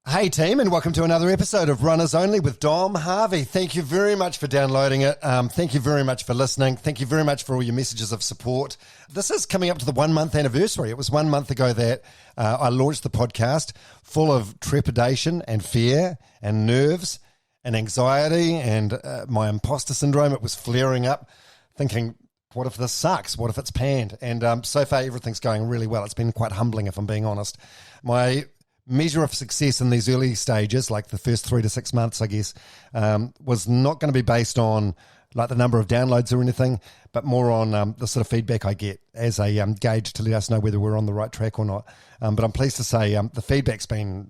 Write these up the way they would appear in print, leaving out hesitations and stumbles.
Hey team, and welcome to another episode of Runners Only with Dom Harvey. Thank you very much for downloading it. Thank you very much for listening. Thank you very much for all your messages of support. This is coming up to the 1 month anniversary. It was 1 month ago that I launched the podcast, full of trepidation and fear and nerves and anxiety and my imposter syndrome. It was flaring up, thinking, what if this sucks? What if it's panned? And so far everything's going really well. It's been quite humbling, if I'm being honest. My measure of success in these early stages, like the first 3 to 6 months, I guess, was not going to be based on like the number of downloads or anything, but more on the sort of feedback I get as a gauge to let us know whether we're on the right track or not. But I'm pleased to say the feedback's been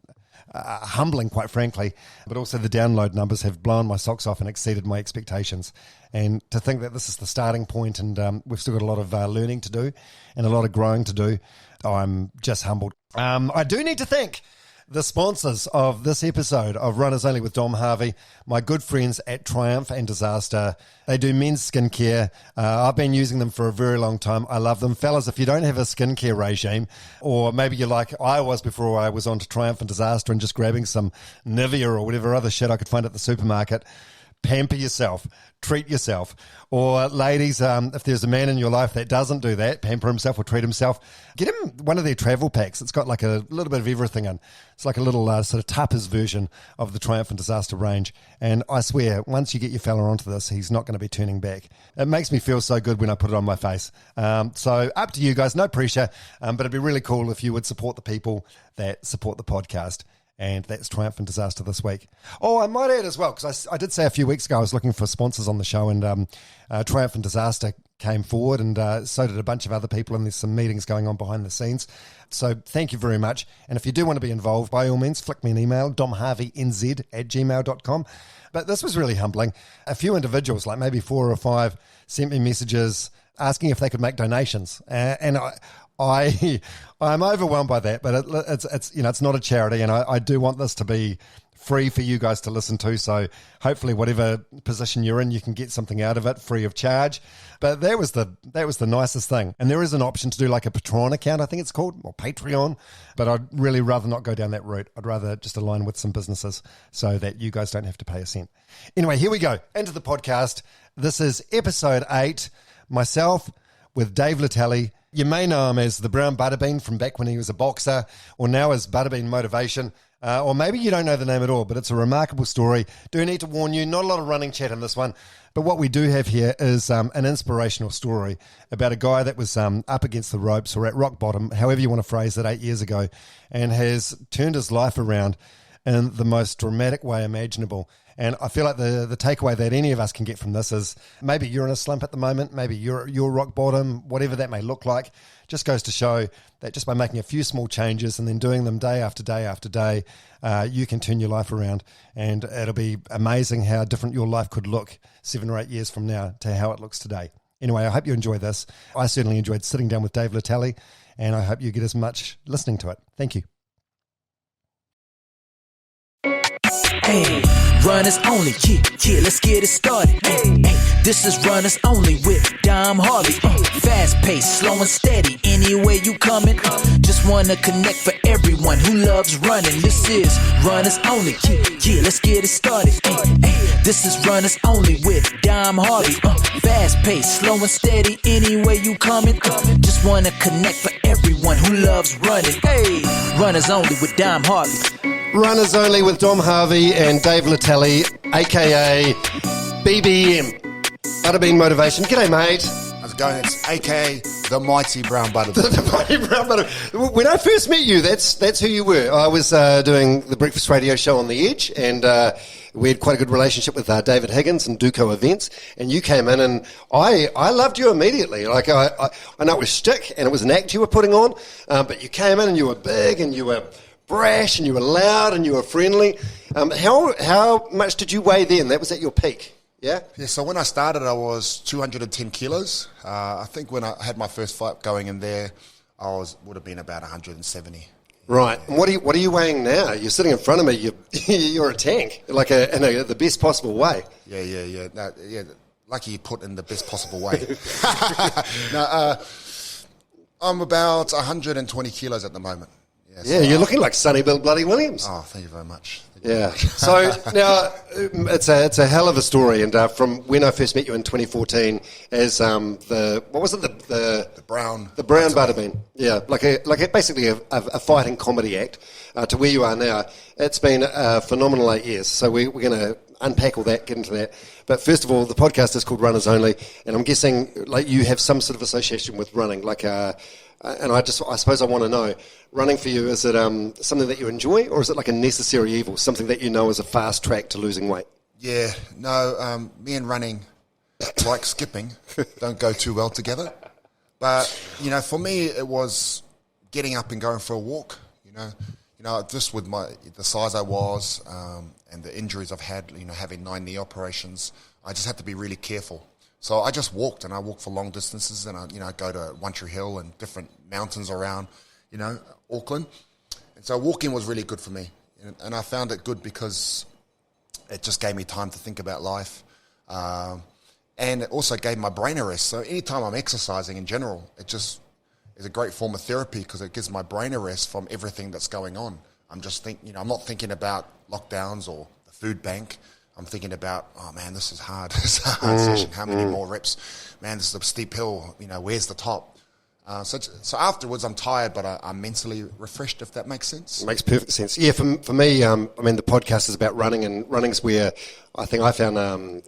humbling, quite frankly, but also the download numbers have blown my socks off and exceeded my expectations. And to think that this is the starting point and we've still got a lot of learning to do and a lot of growing to do, I'm just humbled. I do need to thank the sponsors of this episode of Runners Only with Dom Harvey, my good friends at Triumph and Disaster. They do men's skincare. I've been using them for a very long time. I love them. Fellas, if you don't have a skincare regime, or maybe you're like I was before I was on to Triumph and Disaster and just grabbing some Nivea or whatever other shit I could find at the supermarket, pamper yourself, treat yourself. Or ladies, if there's a man in your life that doesn't do that, pamper himself or treat himself, get him one of their travel packs. It's got like a little bit of everything in. It's like a little sort of Tapas version of the Triumph and Disaster range. And I swear, once you get your fella onto this, he's not going to be turning back. It makes me feel so good when I put it on my face. So up to you guys, no pressure, but it'd be really cool if you would support the people that support the podcast. And that's Triumph and Disaster this week. Oh, I might add as well, because I did say a few weeks ago I was looking for sponsors on the show, and Triumph and Disaster came forward, and so did a bunch of other people, and there's some meetings going on behind the scenes. So thank you very much. And if you do want to be involved, by all means, flick me an email, domharveynz@gmail.com. But this was really humbling. A few individuals, like maybe 4 or 5, sent me messages asking if they could make donations. And I'm overwhelmed by that, but it's not a charity, and I do want this to be free for you guys to listen to. So hopefully, whatever position you're in, you can get something out of it free of charge. But that was the nicest thing. And there is an option to do like a Patreon account, I think it's called, or Patreon. But I'd really rather not go down that route. I'd rather just align with some businesses so that you guys don't have to pay a cent. Anyway, here we go into the podcast. This is episode 8. Myself with Dave Letele. You may know him as the Brown Buttabean from back when he was a boxer, or now as Buttabean Motivation, or maybe you don't know the name at all, but it's a remarkable story. Do need to warn you, not a lot of running chat in this one, but what we do have here is an inspirational story about a guy that was up against the ropes or at rock bottom, however you want to phrase it, 8 years ago, and has turned his life around in the most dramatic way imaginable. And I feel like the takeaway that any of us can get from this is maybe you're in a slump at the moment, maybe you're rock bottom, whatever that may look like, just goes to show that just by making a few small changes and then doing them day after day after day, you can turn your life around. And it'll be amazing how different your life could look 7 or 8 years from now to how it looks today. Anyway, I hope you enjoy this. I certainly enjoyed sitting down with Dave Letele, and I hope you get as much listening to it. Thank you. Hey, runners only, yeah, let's get it started. Hey, this is runners only with Dom Harvey. Fast paced, slow and steady, anywhere you coming. Just wanna connect for everyone who loves running. This is runners only, yeah, let's get it started. Hey, this is runners only with Dom Harvey. Fast paced, slow and steady, anywhere you coming. Just wanna connect for everyone who loves running. Hey, runners only with Dom Harvey. Runners Only with Dom Harvey and Dave Letele, a.k.a. BBM, Buttabean Motivation. G'day, mate. How's it going? It's a.k.a. the Mighty Brown Buttabean. The Mighty Brown Buttabean. When I first met you, that's who you were. I was doing the breakfast radio show on The Edge, and we had quite a good relationship with David Higgins and Duco Events, and you came in, and I loved you immediately. Like I know it was shtick, and it was an act you were putting on, but you came in and you were big, and you were brash, and you were loud, and you were friendly. How much did you weigh then? That was at your peak, yeah? Yeah, so when I started, I was 210 kilos. I think when I had my first fight going in there, would have been about 170. Right. And what are you weighing now? You're sitting in front of me. You're a tank, like in the best possible way. Yeah. No, lucky you put in the best possible way. I'm about 120 kilos at the moment. Yeah, you're looking like Sonny Bill Bloody Williams. Oh, thank you very much. Yeah. So now it's a hell of a story, and from when I first met you in 2014 as the brown Buttabean, yeah, basically a fighting comedy act, to where you are now. It's been a phenomenal 8 years. So we're going to unpack all that, get into that. But first of all, the podcast is called Runners Only, and I'm guessing like you have some sort of association with running, and I suppose I want to know, running for you, is it something that you enjoy, or is it like a necessary evil, something that you know is a fast track to losing weight? Yeah, no, me and running, like skipping, don't go too well together. But, for me, it was getting up and going for a walk, just with the size I was and the injuries I've had, having 9 knee operations, I just had to be really careful. So I just walked, and I walked for long distances, and I go to One Tree Hill and different mountains around, Auckland. And so walking was really good for me, and I found it good because it just gave me time to think about life, and it also gave my brain a rest. So anytime I'm exercising in general, it just is a great form of therapy because it gives my brain a rest from everything that's going on. I'm just I'm not thinking about lockdowns or the food bank. I'm thinking about, oh man, this is hard. It's a hard session. How many more reps? Man, this is a steep hill. Where's the top? So afterwards, I'm tired, but I'm mentally refreshed, if that makes sense. It makes perfect sense. Yeah, for me, the podcast is about running, and running's where I think I found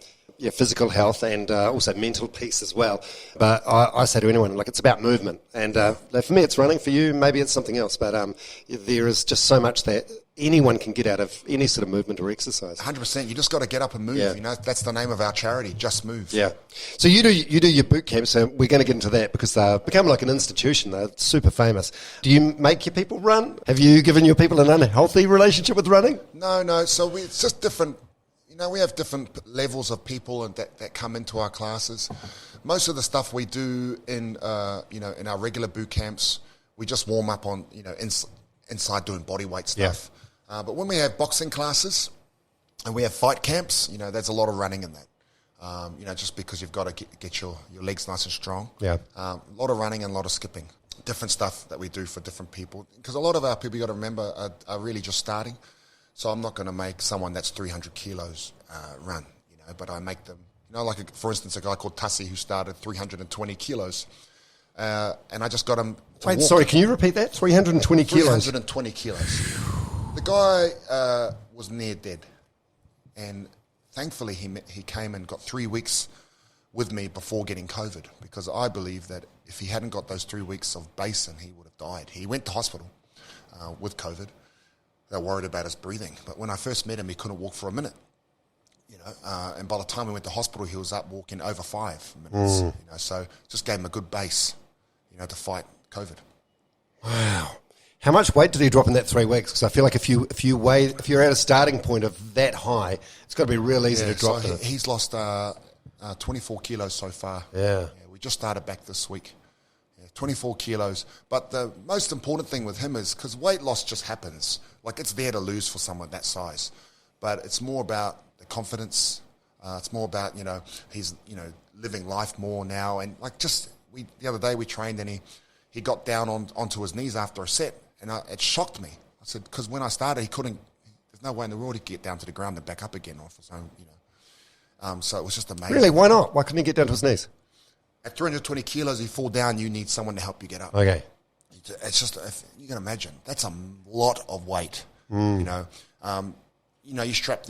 physical health and also mental peace as well. But I say to anyone, it's about movement. And for me, it's running. For you, maybe it's something else. But there is just so much that anyone can get out of any sort of movement or exercise. 100%. You just got to get up and move. Yeah. That's the name of our charity, Just Move. Yeah. So you do your boot camps, so we're going to get into that because they've become like an institution. They're super famous. Do you make your people run? Have you given your people an unhealthy relationship with running? No. So it's just different. We have different levels of people and that come into our classes. Most of the stuff we do in in our regular boot camps, we just warm up on inside doing body weight stuff. Yeah. But when we have boxing classes and we have fight camps, there's a lot of running in that. Just because you've got to get your legs nice and strong. Yeah. A lot of running and a lot of skipping. Different stuff that we do for different people. Because a lot of our people, you got to remember, are really just starting. So I'm not going to make someone that's 300 kilos run, but I make them, for instance, a guy called Tassi who started 320 kilos. And I just got him to Wait, walk. sorry, can you repeat that? 320 kilos? 320 kilos. The guy was near dead. And thankfully he came and got 3 weeks with me before getting COVID, because I believe that if he hadn't got those 3 weeks of basin, he would have died. He went to hospital with COVID. They're worried about his breathing. But when I first met him, he couldn't walk for a minute. And by the time we went to hospital, he was up walking over 5 minutes. So just gave him a good base, to fight COVID. Wow. How much weight did he drop in that 3 weeks? Because I feel like if you're at a starting point of that high, it's got to be real easy to drop. So he's lost 24 kilos so far. Yeah. We just started back this week. 24 kilos. But the most important thing with him is, because weight loss just happens. It's there to lose for someone that size. But it's more about the confidence. It's more about, he's, living life more now. And the other day we trained and he got down onto his knees after a set. And it shocked me. I said, because when I started, there's no way in the world he could get down to the ground and back up again off his own, So it was just amazing. Really? Why not? Why couldn't he get down to his knees? At 320 kilos, you fall down, you need someone to help you get up. Okay. It's just, you can imagine, that's a lot of weight. You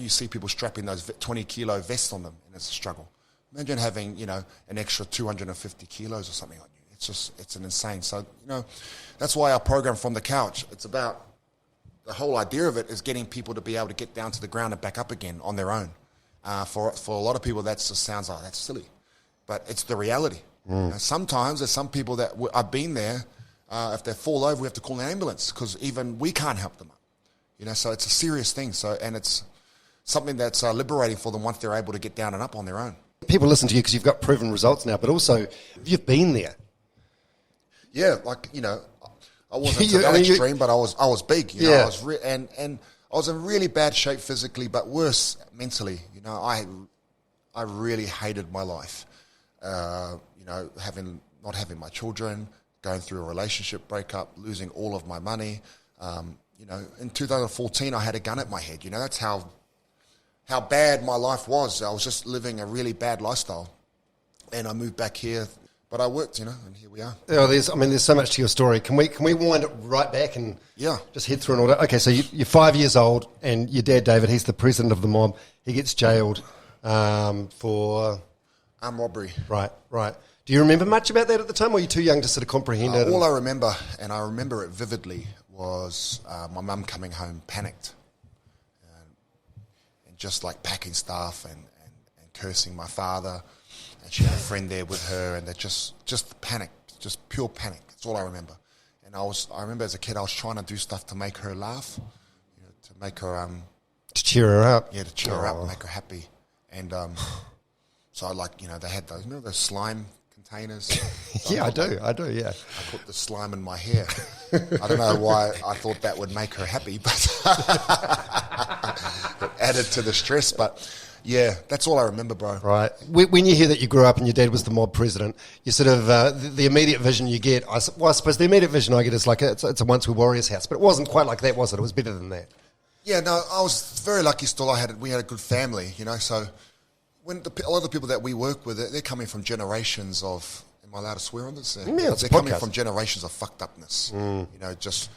see people strapping those 20 kilo vests on them, and it's a struggle. Imagine having, an extra 250 kilos or something on you. It's an insane. So, that's why our program From the Couch, it's about, the whole idea of it is getting people to be able to get down to the ground and back up again on their own. For a lot of people, that just sounds like, that's silly. But it's the reality. Sometimes there's some people that I've been there. If they fall over, we have to call an ambulance because even we can't help them up. So it's a serious thing. And it's something that's liberating for them once they're able to get down and up on their own. People listen to you because you've got proven results now, but also you've been there. Yeah, I wasn't to that extreme, but I was big. Yeah. I was and I was in really bad shape physically, but worse mentally. I really hated my life. Not having my children, going through a relationship breakup, losing all of my money, You know, in 2014, I had a gun at my head. You know, that's how bad my life was. I was just living a really bad lifestyle. And I moved back here, but I worked, you know, and here we are. Oh, there's so much to your story. Can we wind it right back and just head through an order? Okay, so you're 5 years old, and your dad, David, he's the president of the mob. He gets jailed for... armed robbery. Right. Do you remember much about that at the time, or were you too young to sort of comprehend it? All I remember, and I remember it vividly, was my mum coming home panicked and just like packing stuff and cursing my father. And she had a friend there with her, and that just panic, just pure panic. That's all I remember. And I remember as a kid, I was trying to do stuff to make her laugh, you know, to make her to cheer her up. Yeah, to cheer her up, make her happy. And so I they had those, those slime containers. So Yeah, I do. Yeah. I put the slime in my hair. I don't know why I thought that would make her happy, but it added to the stress. But yeah, that's all I remember, bro. Right. When you hear that you grew up and your dad was the mob president, you sort of the immediate vision you get. I suppose the immediate vision I get is like it's a once we warriors house, but it wasn't quite like that, was it? It was better than that. Yeah, no, I was very lucky. Still, we had a good family, you know. So when a lot of the people that we work with, they're coming from generations of. Am I allowed to swear on this? Yeah, they're coming from generations of fucked upness. You know, just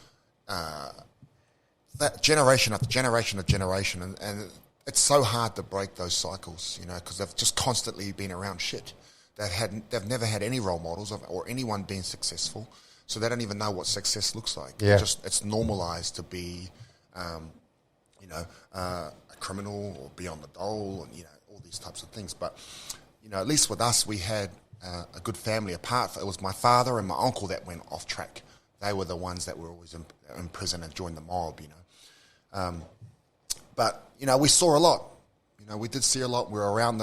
that generation after generation of generation, and it's so hard to break those cycles, you know, because they've just constantly been around shit. They've never had any role models or anyone being successful, so they don't even know what success looks like. Yeah. It's normalized to be, a criminal or be on the dole, and all these types of things. But at least with us, we had a good family. It was my father and my uncle that went off track. They were the ones that were always in prison and joined the mob. But we saw a lot. We did see a lot. We were around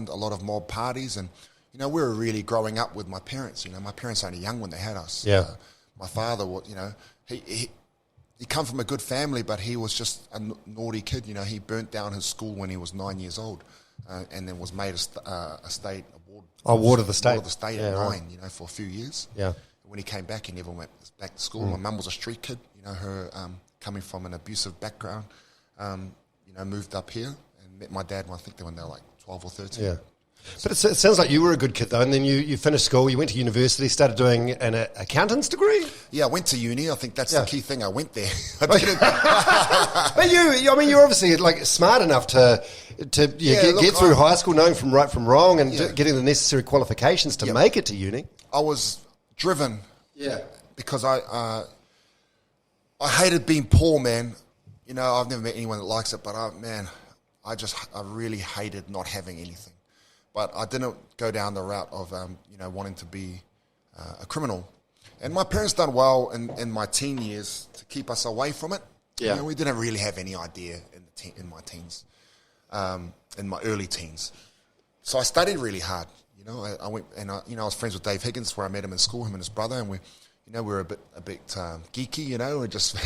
a lot of mob parties, and we were really growing up with my parents. My parents were only young when they had us. Yeah. My father, he come from a good family, but he was just a naughty kid. He burnt down his school when he was 9 years old, and then was made a state award. Ward of the state. Ward of the state at 9. For a few years. Yeah. When he came back, he never went back to school. My mum was a street kid. Her coming from an abusive background. Moved up here and met my dad. I think when they were like 12 or 13. Yeah. But it sounds like you were a good kid, though, and then you finished school, you went to university, started doing an accountant's degree? Yeah, I went to uni. I think that's the key thing. I went there. I didn't. But you're obviously smart enough to get through high school, knowing from right from wrong, and getting the necessary qualifications to make it to uni. I was driven. Yeah. Because I hated being poor, man. I've never met anyone that likes it, but I really hated not having anything. But I didn't go down the route of, wanting to be a criminal. And my parents done well in my teen years to keep us away from it. Yeah. We didn't really have any idea in my teens, in my early teens. So I studied really hard. I went and I was friends with Dave Higgins, where I met him in school, him and his brother, and we were a bit geeky, and just.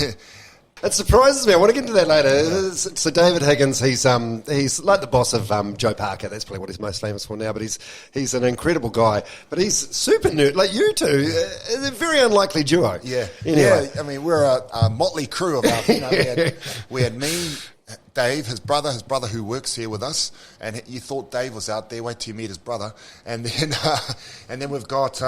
It surprises me. I want to get into that later. So David Higgins, he's like the boss of Joe Parker. That's probably what he's most famous for now. But he's an incredible guy. But he's super nerd, like you two. A very unlikely duo. Yeah. Anyway. Yeah. I mean, we're a motley crew of our. We had me, Dave, his brother who works here with us, and you thought Dave was out there. Wait till you meet his brother, and then we've got.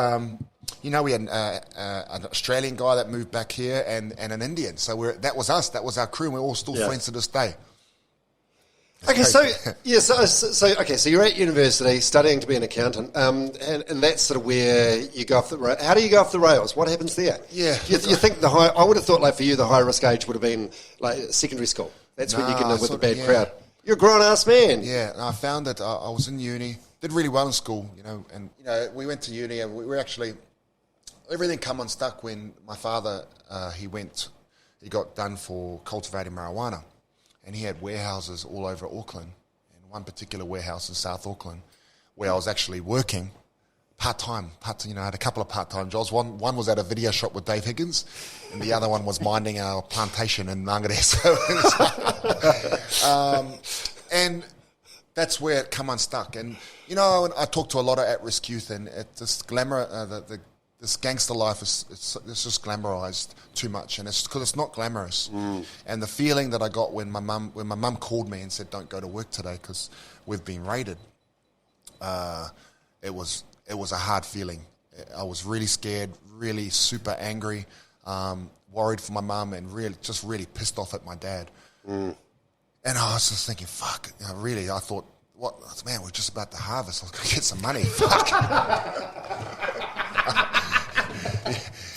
We had an Australian guy that moved back here and an Indian. So that was us. That was our crew, and we're all still friends to this day. Okay, so you're at university studying to be an accountant, and that's sort of where you go off the rails. How do you go off the rails? What happens there? Yeah. You think I would have thought, like, for you, the high risk age would have been like secondary school. That's when you get in with the bad crowd. You're a grown-ass man. Yeah, and I found that I was in uni, did really well in school, and we went to uni, and we were actually... Everything come unstuck when my father, he got done for cultivating marijuana, and he had warehouses all over Auckland, and one particular warehouse in South Auckland, where I was actually working part-time. I had a couple of part-time jobs. One was at a video shop with Dave Higgins, and the other one was minding our plantation in Mangere. And that's where it come unstuck. And, I talk to a lot of at-risk youth, and it's this glamour, this gangster life it's just glamorized too much, and it's because it's not glamorous. And the feeling that I got when my mum called me and said, "Don't go to work today because we've been raided," it was a hard feeling. I was really scared, really super angry, worried for my mum, and really pissed off at my dad. And I was just thinking, fuck, I thought, what, man, we're just about to harvest. I was going to get some money. Fuck.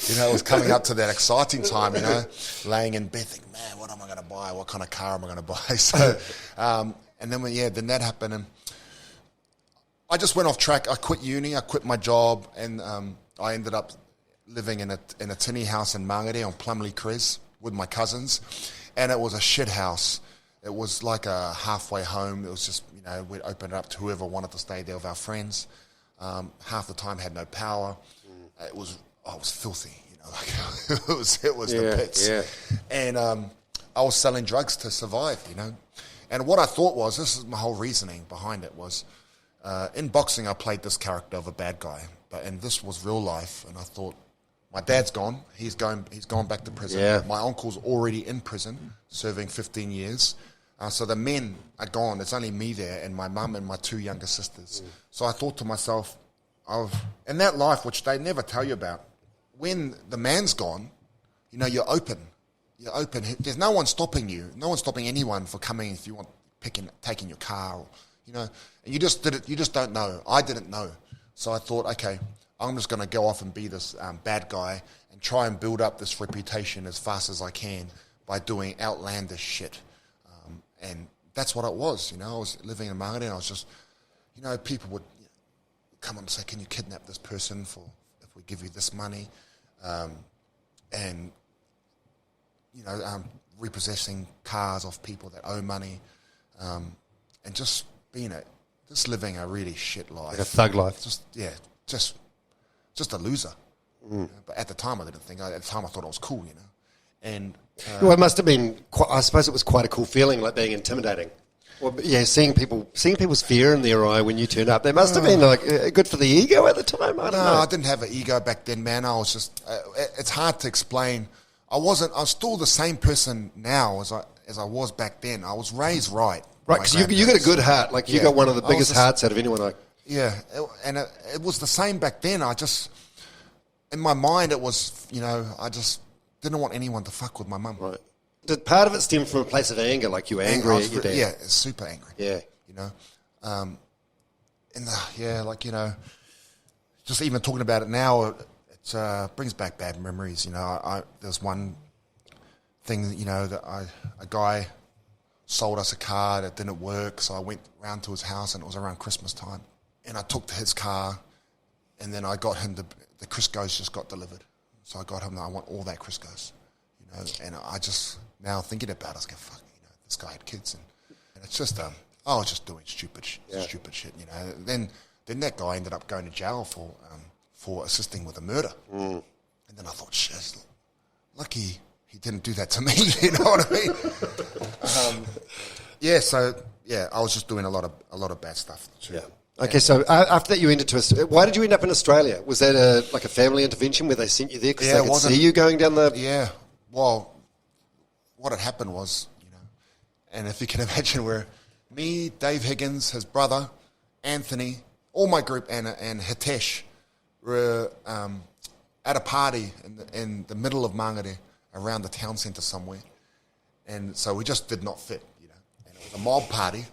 It was coming up to that exciting time, laying in bed thinking, man, what am I going to buy? What kind of car am I going to buy? So, and then, then that happened, and I just went off track. I quit uni, I quit my job, and I ended up living in a tinny house in Mangere on Plumley Cres with my cousins, and it was a shit house. It was like a halfway home. It was just, we'd open it up to whoever wanted to stay there with our friends. Half the time had no power. It was filthy, it was the pits. Yeah. And I was selling drugs to survive, And what I thought was, this is my whole reasoning behind it was, in boxing I played this character of a bad guy, and this was real life, and I thought, my dad's gone. He's gone back to prison. Yeah. My uncle's already in prison, serving 15 years. So the men are gone. It's only me there and my mum and my 2 younger sisters. So I thought to myself, in that life, which they never tell you about, when the man's gone, you're open. You're open. There's no one stopping you. No one stopping anyone for coming if you want taking your car. Or, and you just did it. You just don't know. I didn't know. So I thought, okay, I'm just going to go off and be this bad guy and try and build up this reputation as fast as I can by doing outlandish shit. And that's what it was, I was living in Mangere, and I was just, people would come and say, can you kidnap this person if we give you this money? And, repossessing cars off people that owe money, and just living a really shit life. Like a thug life. Just a loser. But at the time I didn't think, at the time I thought I was cool, And it must have been. I suppose it was quite a cool feeling, like being intimidating. Well, yeah, seeing people's fear in their eye when you turned up. They must have been good for the ego at the time. I don't know. I didn't have an ego back then, man. I was just. It's hard to explain. I'm still the same person now as I was back then. I was raised right. Right, because you got a good heart. Like you got one of the biggest hearts out of anyone. And it was the same back then. In my mind, it was. I just didn't want anyone to fuck with my mum. Right. Did part of it stem from a place of anger, like you were angry at your dad? Yeah, super angry. Yeah. Just even talking about it now, it brings back bad memories. There's one thing, that a guy sold us a car that didn't work, so I went round to his house, and it was around Christmas time. And I took his car, and then I got him, the Crisco's just got delivered. So I got him, I want all that Crisco's, and I just, now thinking about it, I was going, fuck, this guy had kids, and it's just, I was just doing stupid shit, Then that guy ended up going to jail for assisting with a murder. And then I thought, shit, lucky he didn't do that to me, you know what I mean? I was just doing a lot of bad stuff too. Yeah. Okay, so after that you ended why did you end up in Australia? Was that a family intervention where they sent you there because they could see you going down the... Yeah, well, what had happened was, and if you can imagine, where me, Dave Higgins, his brother, Anthony, all my group, and Hitesh were at a party in the middle of Mangere, around the town centre somewhere, and so we just did not fit, and it was a mob party,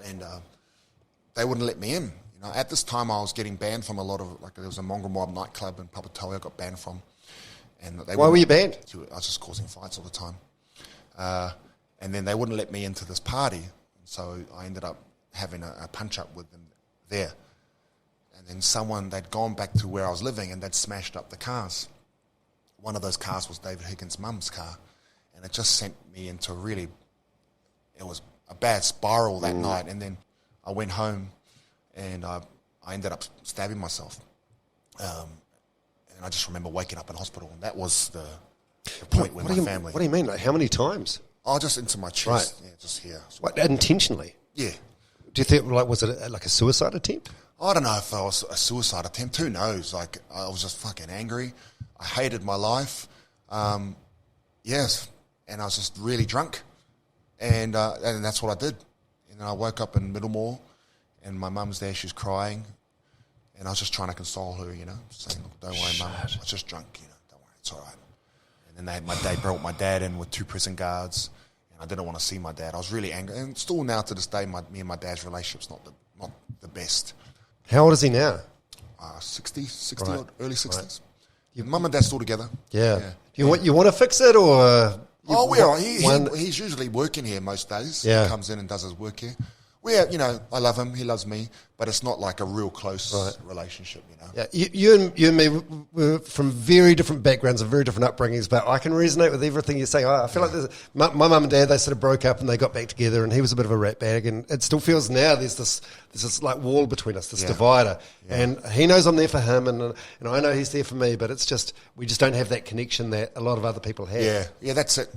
and... they wouldn't let me in. At this time I was getting banned from a lot of, there was a Mongrel Mob nightclub in Buttabean I got banned from. And why were you banned? I was just causing fights all the time. And then they wouldn't let me into this party. So I ended up having a punch-up with them there. And then they'd gone back to where I was living and they'd smashed up the cars. One of those cars was David Higgins' mum's car. And it just sent me into it was a bad spiral that night. And then I went home and I ended up stabbing myself. And I just remember waking up in hospital, and that was the point with my family. What do you mean? Like how many times? Oh, just into my chest. Right. Yeah, just here. What, intentionally? Yeah. Do you think, was it like a suicide attempt? I don't know if it was a suicide attempt. Who knows? Like, I was just fucking angry. I hated my life. Yes, and I was just really drunk, and that's what I did. And then I woke up in Middlemore, and my mum's there. She's crying, and I was just trying to console her, saying, "Look, don't worry, Mum. I was just drunk. Don't worry, it's all right." And then they brought my dad in with 2 prison guards, and I didn't want to see my dad. I was really angry, and still now to this day, me and my dad's relationship's not the best. How old is he now? 60 Right. odd, early 60s. Your mum and dad still together. Yeah. You want to fix it or? He's usually working here most days. Yeah. He comes in and does his work here. I love him, he loves me, but it's not like a real close relationship, Yeah, you and me were from very different backgrounds and very different upbringings, but I can resonate with everything you're saying. I feel like my mum and dad, they sort of broke up and they got back together, and he was a bit of a rat bag, and it still feels now there's this like wall between us, this divider, and he knows I'm there for him, and I know he's there for me, but it's just we just don't have that connection that a lot of other people have. Yeah, that's it.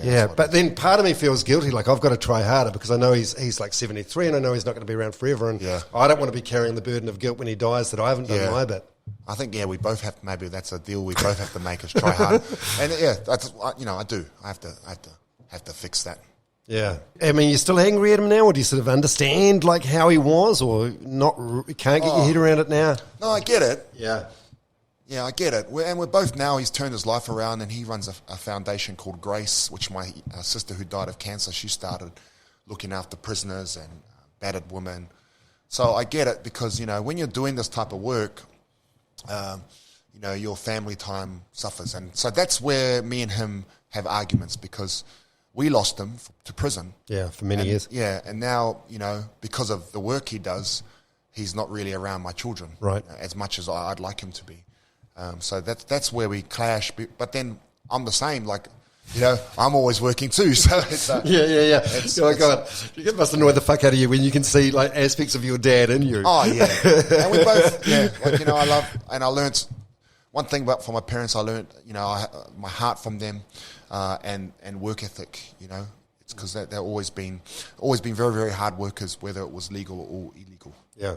Yeah, but then part of me feels guilty, like I've got to try harder because I know he's like 73 and I know he's not going to be around forever, and I don't want to be carrying the burden of guilt when he dies that I haven't done my bit. I think, we both have, maybe that's a deal we both have to make, is try hard. And that's, I do. I have to fix that. Yeah. I mean, you're still angry at him now, or do you sort of understand like how he was, or not, can't get your head around it now? No, I get it. Yeah. Yeah, I get it. We're both now, he's turned his life around, and he runs a foundation called Grace, which my sister who died of cancer, she started looking after prisoners and battered women. So I get it because, when you're doing this type of work, your family time suffers. And so that's where me and him have arguments because we lost him to prison. Yeah, for many years. Yeah, and now, because of the work he does, he's not really around my children as much as I'd like him to be. So that's where we clash. But then I'm the same. Like, I'm always working too. So it's, yeah. God, it must annoy the fuck out of you when you can see like aspects of your dad in you. Oh yeah, and we both. Yeah, I love, and I learnt one thing about from my parents. I learnt, my heart from them, and work ethic. It's because they've always been very, very hard workers, whether it was legal or illegal. Yeah.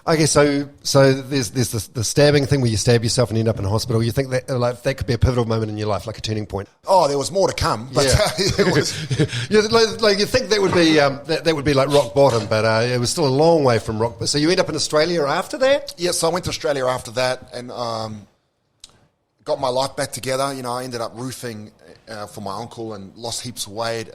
Okay, so there's the stabbing thing where you stab yourself and end up in hospital. You think that that could be a pivotal moment in your life, like a turning point? Oh, there was more to come, but it was. like you think that would be that would be like rock bottom, but it was still a long way from rock. So you end up in Australia after that? Yes, so I went to Australia after that and got my life back together. I ended up roofing for my uncle and lost heaps of weight,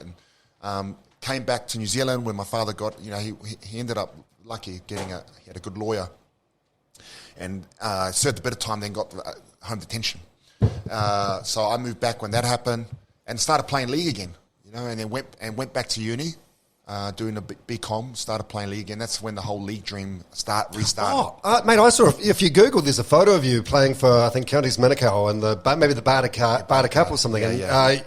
and came back to New Zealand when my father got. He ended up lucky he had a good lawyer, and served a bit of time, then got home detention. So I moved back when that happened and started playing league again, and then went back to uni, doing a BCom, started playing league again. That's when the whole league dream restarted. Oh, mate, I saw, if you Google, there's a photo of you playing for, I think, Counties Manukau and maybe the Barter Cup or something.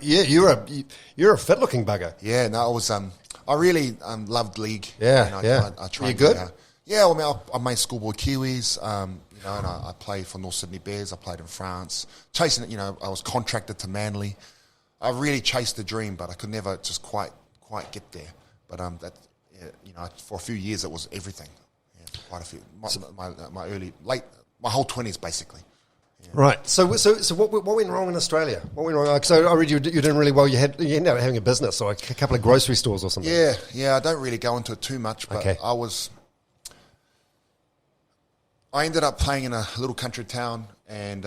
You're a fit-looking bugger. Yeah, no, I was... I really loved league. Yeah. I tried. You good? I made schoolboy Kiwis, and I played for North Sydney Bears. I played in France. Chasing it, I was contracted to Manly. I really chased the dream, but I could never just quite get there. But for a few years it was everything. Yeah, quite a few. My whole 20s basically. Yeah. Right. So what went wrong in Australia? What went wrong? So I read you're doing really well. You ended up having a business or a couple of grocery stores or something. Yeah. I don't really go into it too much, but okay. I ended up playing in a little country town, and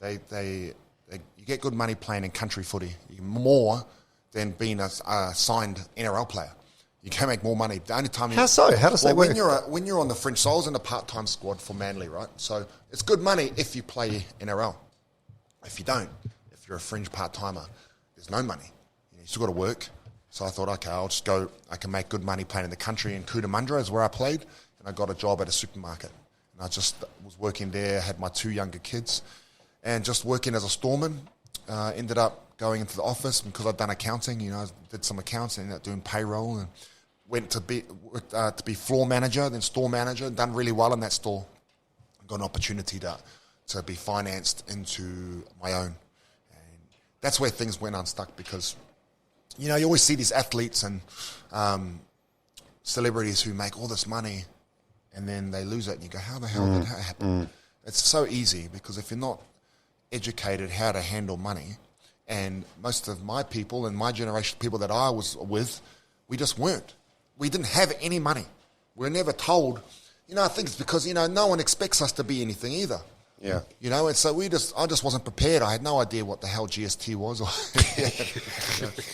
you get good money playing in country footy, more than being a signed NRL player. You can make more money. The only time How so? How does that work? When you're on the fringe, so I was in a part-time squad for Manly, right? So it's good money if you play NRL. If you don't, if you're a fringe part-timer, there's no money. You still got to work. So I thought, okay, I'll just go. I can make good money playing in the country. And Cootamundra is where I played, and I got a job at a supermarket. And I just was working there. Had my 2 younger kids, and just working as a storeman. Ended up going into the office because I'd done accounting. I did some accounts and ended up doing payroll, and went to be floor manager, then store manager, and done really well in that store. Got an opportunity to be financed into my own. And that's where things went unstuck because, you always see these athletes and celebrities who make all this money and then they lose it, and you go, how the hell did that happen? It's so easy, because if you're not educated how to handle money, and most of my people and my generation, people that I was with, we just weren't. We didn't have any money. We were never told. I think it's because, no one expects us to be anything either. Yeah. And so I just wasn't prepared. I had no idea what the hell GST was.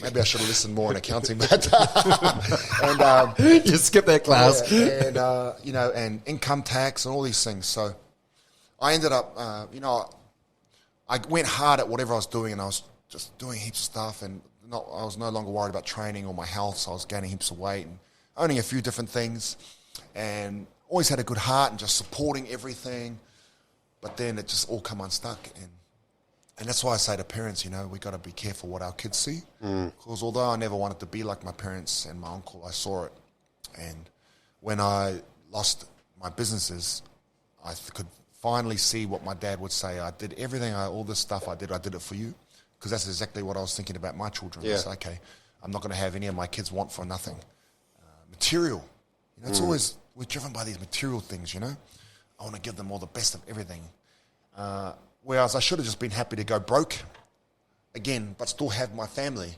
Maybe I should have listened more in accounting. But You skip that class. Yeah, and income tax and all these things. So I ended up, I went hard at whatever I was doing, and I was just doing heaps of stuff, and I was no longer worried about training or my health, so I was gaining heaps of weight and owning a few different things, and always had a good heart and just supporting everything. But then it just all come unstuck, and that's why I say to parents, we got to be careful what our kids see, because although I never wanted to be like my parents and my uncle, I saw it, and when I lost my businesses, I could finally see what my dad would say. I did everything, all this stuff I did it for you, because that's exactly what I was thinking about my children. Yeah. It's okay, I'm not going to have any of my kids want for nothing. Material, it's always, we're driven by these material things, I want to give them all the best of everything. Whereas I should have just been happy to go broke again, but still have my family,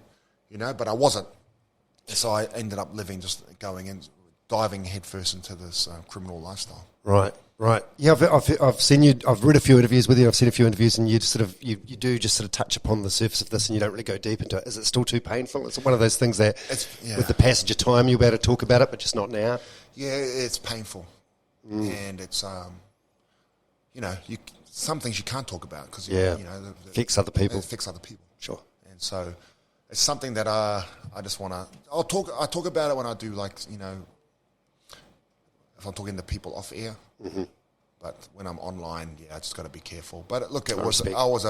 but I wasn't. So I ended up going and diving headfirst into this criminal lifestyle. Right. Yeah, I've seen you. I've read a few interviews with you. I've seen a few interviews, and you just you do just sort of touch upon the surface of this, and you don't really go deep into it. Is it still too painful? It's one of those things that, with the passage of time, you'll be able to talk about it, but just not now. Yeah, it's painful, and it's some things you can't talk about because affects other people. It affects other people. Sure. And so it's something that I just want to. I talk about it when I do, if I'm talking to people off air. Mm-hmm. But when I'm online, I just got to be careful. But look, I was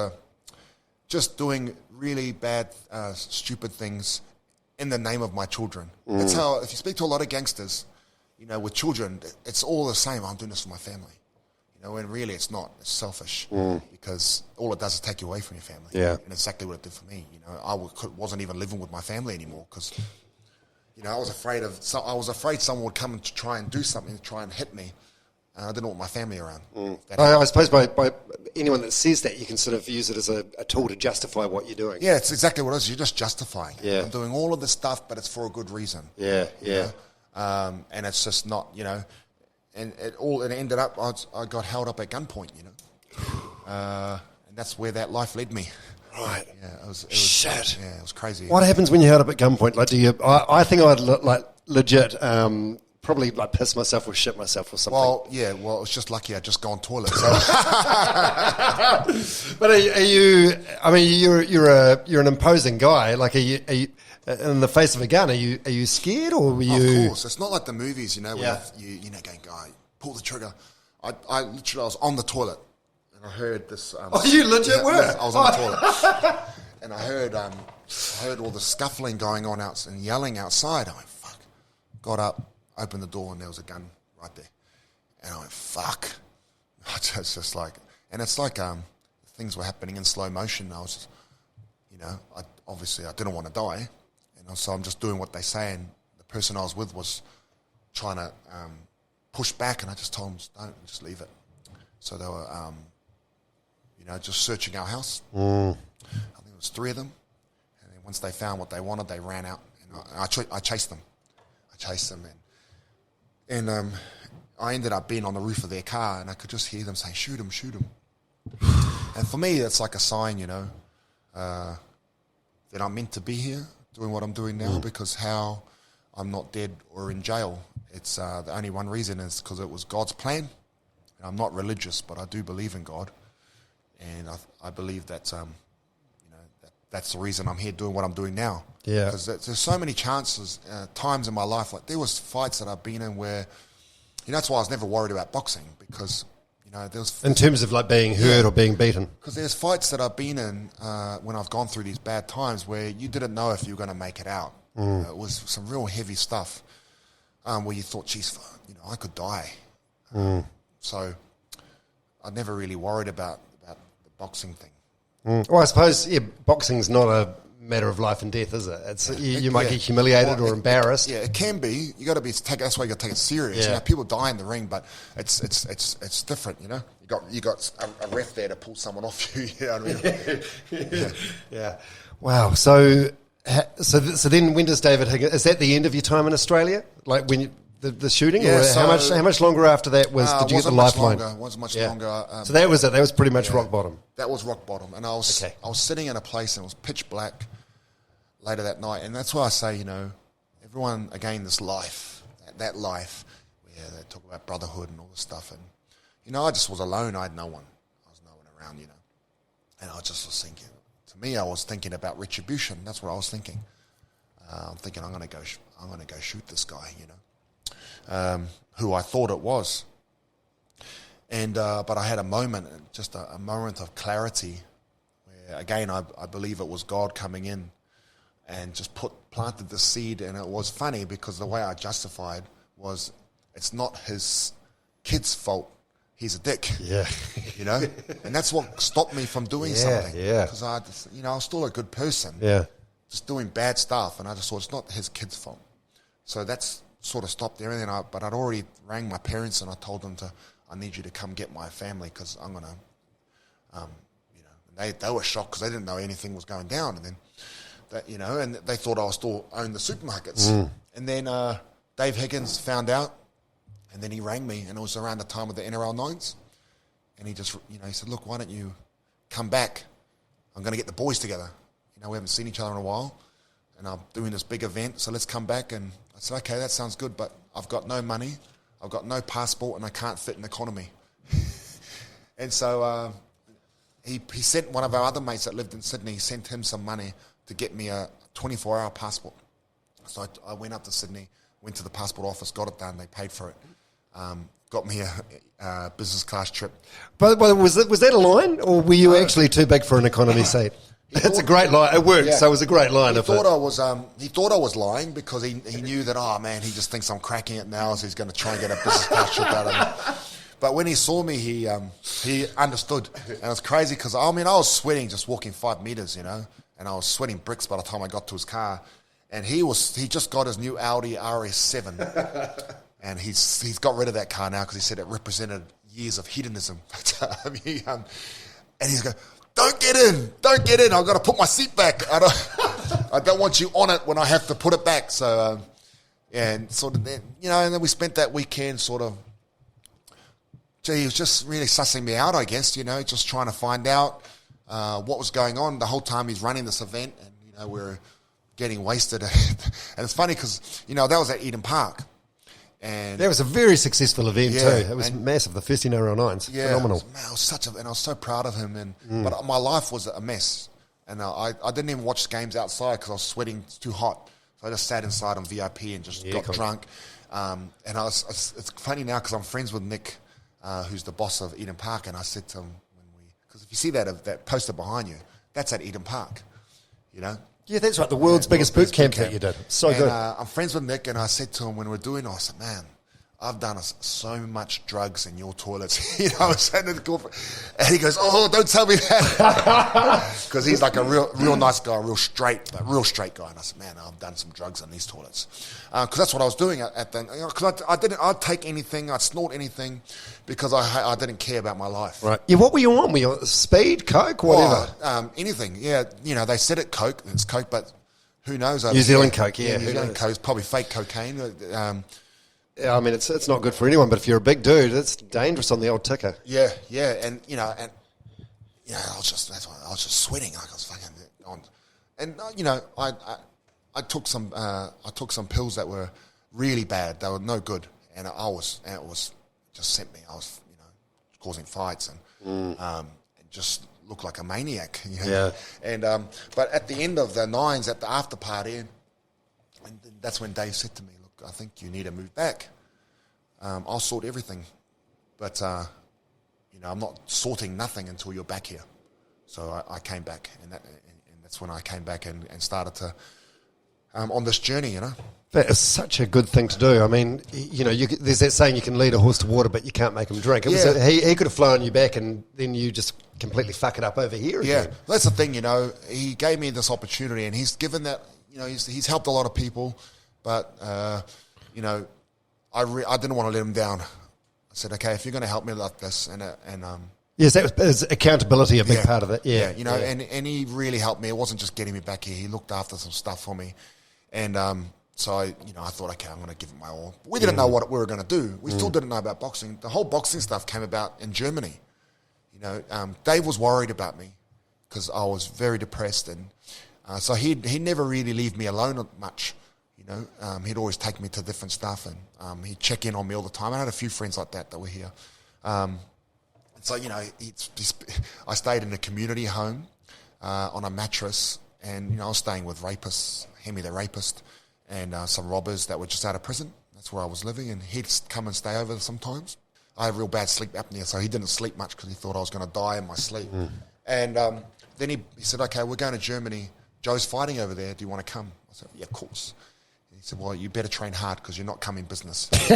just doing really bad, stupid things in the name of my children. That's how, if you speak to a lot of gangsters, with children, it's all the same. I'm doing this for my family. When really it's not. It's selfish because all it does is take you away from your family. Yeah. And exactly what it did for me. I wasn't even living with my family anymore because, I was afraid someone would come and try and do something, to try and hit me. And I didn't want my family around. I suppose by anyone that says that, you can sort of use it as a tool to justify what you're doing. Yeah, it's exactly what it is. You're just justifying it. Yeah. I'm doing all of this stuff, but it's for a good reason. Yeah. And it's just not, and it ended up, I got held up at gunpoint, and that's where that life led me. Right. Yeah, it was shit. Yeah, it was crazy. What happens when you're held up at gunpoint? Like, do you? I think I'd legit probably piss myself or shit myself or something. Well, it's just lucky I just gone toilet. So. But are you? I mean, you're an imposing guy. Like, are you in the face of a gun? Are you scared or were you? Of course, it's not like the movies, where you going, guy, pull the trigger. I literally was on the toilet and I heard this. You legit were? I was on the toilet and I heard all the scuffling going on out and yelling outside. I went, fuck. Got up, opened the door, and there was a gun right there. And I went, fuck. It's just like, and it's like things were happening in slow motion. I was, obviously I didn't want to die. And so I'm just doing what they say. And the person I was with was trying to push back. And I just told them, just leave it. So they were, just searching our house. I think it was 3 of them. And then once they found what they wanted, they ran out. And I chased them. And I ended up being on the roof of their car, and I could just hear them saying, shoot him, shoot him. And for me, it's like a sign, that I'm meant to be here doing what I'm doing now, because how I'm not dead or in jail, it's the only one reason is because it was God's plan. And I'm not religious, but I do believe in God. And I believe that, that's the reason I'm here doing what I'm doing now. Yeah. Because there's so many times in my life, like there was fights that I've been in where, that's why I was never worried about boxing, because, there's... In terms of being hurt or being beaten. Because there's fights that I've been in when I've gone through these bad times where you didn't know if you were going to make it out. It was some real heavy stuff where you thought, geez, I could die. So I never really worried about the boxing thing. Well, I suppose boxing's not matter of life and death, is it? It's you might get humiliated or embarrassed. Yeah, it can be. You got to be. That's why you got to take it serious. Yeah. You know, people die in the ring, but it's different. You know, you got a ref there to pull someone off you. You know what I mean? Yeah. Wow. So then when does David Higgins? Is that the end of your time in Australia? Like when the shooting? Yeah, or how much longer after that did you get the lifeline? Wasn't much longer. So that was it. That was pretty much rock bottom. That was rock bottom, and I was sitting in a place and it was pitch black later that night, and that's why I say, you know, everyone again, this life, that life, where they talk about brotherhood and all this stuff, and you know, I just was alone. I had no one. I was no one around, you know, and I just was thinking. To me, I was thinking about retribution. That's what I was thinking. I'm thinking I'm going to go shoot this guy, you know, who I thought it was. And but I had a moment, just a moment of clarity, where again I believe it was God coming in and just planted the seed. And it was funny because the way I justified was, it's not his kid's fault. He's a dick. Yeah. You know? And that's what stopped me from doing something. Yeah. Because I was still a good person. Yeah. Just doing bad stuff. And I just thought, it's not his kid's fault. So that's sort of stopped everything. But I'd already rang my parents and I told them I need you to come get my family because I'm going to, you know, they were shocked because they didn't know anything was going down. And then, that, you know, and they thought I was still owned the supermarkets. And then Dave Higgins found out. And then he rang me, and it was around the time of the NRL 9s. And he just, you know, he said, look, why don't you come back? I'm going to get the boys together. You know, we haven't seen each other in a while, and I'm doing this big event, so let's come back. And I said, okay, that sounds good, but I've got no money, I've got no passport, and I can't fit an economy. And so he sent one of our other mates that lived in Sydney, he sent him some money to get me a 24-hour passport. So I went up to Sydney, went to the passport office, got it done, they paid for it. Got me a business class trip. But was that a line, or were you actually too big for an economy seat? That's a great line. It worked, so it was a great line. He thought I was lying because he knew that, oh man, he just thinks I'm cracking it now, so he's going to try and get a business class trip out of me. But when he saw me, he understood, and it was crazy because I was sweating just walking 5 meters, you know, and I was sweating bricks by the time I got to his car, and he just got his new Audi RS7. And he's got rid of that car now because he said it represented years of hedonism. And he's going, don't get in. I've got to put my seat back. I don't want you on it when I have to put it back. So, and sort of then, you know, and then we spent that weekend sort of, he was just really sussing me out, I guess, you know, just trying to find out what was going on the whole time he's running this event. And, you know, we're getting wasted. And it's funny because, you know, that was at Eden Park. And that was a very successful event too. It was massive. The first NRL 9s, phenomenal. I was so proud of him. But my life was a mess, and I didn't even watch games outside because I was sweating too hot. So I just sat inside on VIP and just got drunk. And it's funny now because I'm friends with Nick, who's the boss of Eden Park, and I said to him because if you see that poster behind you, that's at Eden Park, you know. Yeah, that's right. The world's biggest boot camp that you did. So good. I'm friends with Nick, and I said to him when we were doing it, I said, man, I've done so much drugs in your toilets. You know, I was saying to the corporate, and he goes, oh, don't tell me that. Because he's like a real nice guy, real straight guy. And I said, man, I've done some drugs in these toilets. Because that's what I was doing at the, because I'd take anything, I'd snort anything, because I didn't care about my life. Right. Yeah, what were you on? Were you on speed, coke, whatever? Anything, yeah. You know, they said it coke, it's coke, but who knows? New Zealand coke, yeah. New Zealand coke is probably fake cocaine. Yeah, I mean, it's not good for anyone, but if you're a big dude, it's dangerous on the old ticker. Yeah, and you know, I was just sweating like I was fucking on, and you know, I took some pills that were really bad. They were no good, and it just sent me. I was, you know, causing fights and just looked like a maniac. You know? Yeah. And but at the end of the 9s, at the after party, and that's when Dave said to me, "Look, I think you need to move back. I'll sort everything, but you know, I'm not sorting nothing until you're back here." So I came back, and that's when I came back and started to on this journey, you know. That is such a good thing to do. I mean, there's that saying you can lead a horse to water, but you can't make him drink. He could have flown you back, and then you just completely fuck it up over here again. Yeah, that's the thing, He gave me this opportunity, and he's given that, he's helped a lot of people, but, I didn't want to let him down. I said, okay, if you're going to help me like this, Yes, that was accountability a big part of it. Yeah, And he really helped me. It wasn't just getting me back here. He looked after some stuff for me, and so I thought, okay, I'm going to give it my all. We didn't know what we were going to do. We still didn't know about boxing. The whole boxing stuff came about in Germany. Dave was worried about me because I was very depressed, and so he never really leave me alone much. He'd always take me to different stuff, and he'd check in on me all the time. I had a few friends like that were here. So, I stayed in a community home on a mattress, and, I was staying with rapists, Hemi the rapist, and some robbers that were just out of prison. That's where I was living, and he'd come and stay over sometimes. I have real bad sleep apnea, so he didn't sleep much because he thought I was going to die in my sleep. And then he said, okay, we're going to Germany. Joe's fighting over there. Do you want to come? I said, yeah, of course. He said, well, you better train hard because you're not coming business. I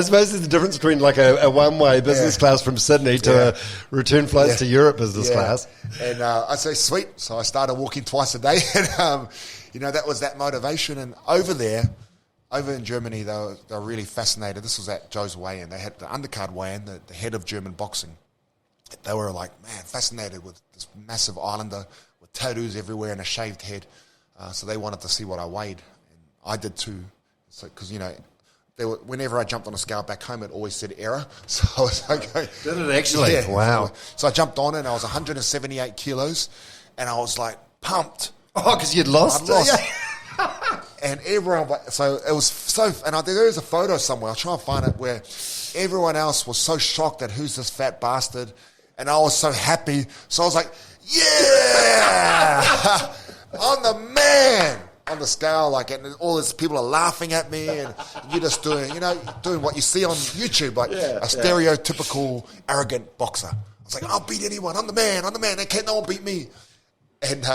suppose there's a difference between like a one-way business class from Sydney to a return flights to Europe business class. And I say, sweet. So I started walking twice a day. And, that was that motivation. And over in Germany, they were really fascinated. This was at Joe's weigh-in. They had the undercard weigh-in, the head of German boxing. They were like, man, fascinated with this massive islander with tattoos everywhere and a shaved head. So they wanted to see what I weighed, and I did too. So because whenever I jumped on a scale back home, it always said error. So I was like, did it actually? Yeah. Wow. So I jumped on it, and I was 178 kilos, and I was like pumped. Oh, because you'd lost. I'd lost. And everyone, so it was so, and there is a photo somewhere. I'll try and find it where everyone else was so shocked at who's this fat bastard, and I was so happy. So I was like, yeah. I'm the man on the scale, and all these people are laughing at me, and you're just doing what you see on YouTube, like a stereotypical arrogant boxer. I was like, I'll beat anyone. I'm the man. They can't no one beat me. And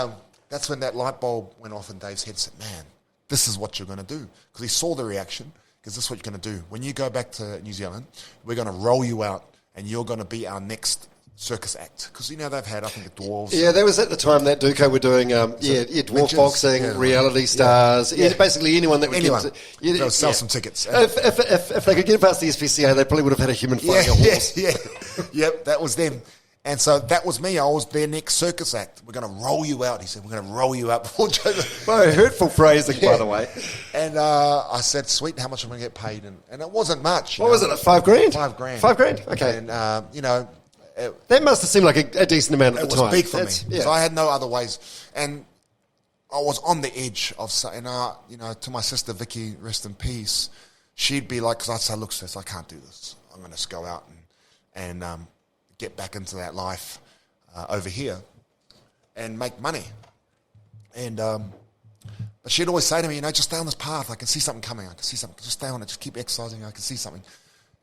that's when that light bulb went off in Dave's head. Said, man, this is what you're going to do, because he saw the reaction. Because this is what you're going to do when you go back to New Zealand. We're going to roll you out, and you're going to be our next circus act, because they've had, I think, the dwarves. Yeah, that was at the time that Duco were doing dwarf boxing, reality stars, basically anyone that would they'll sell some tickets. If they could get past the SPCA, they probably would have had a human fighting a horse. Yep, that was them. And so that was me. I was their next circus act. We're going to roll you out. He said, we're going to roll you out before Joe. Well, hurtful phrasing, by the way. And I said, sweet, how much am I going to get paid? And it wasn't much. What was it, like $5 grand? $5 grand. Okay. And, that must have seemed like a decent amount at the time. It was big for me. Yeah. So I had no other ways. And I was on the edge of, to my sister Vicky, rest in peace, she'd be like, because I'd say, look, sis, I can't do this. I'm going to just go out and get back into that life over here and make money. And but she'd always say to me, just stay on this path. I can see something coming. I can see something. Just stay on it. Just keep exercising. I can see something.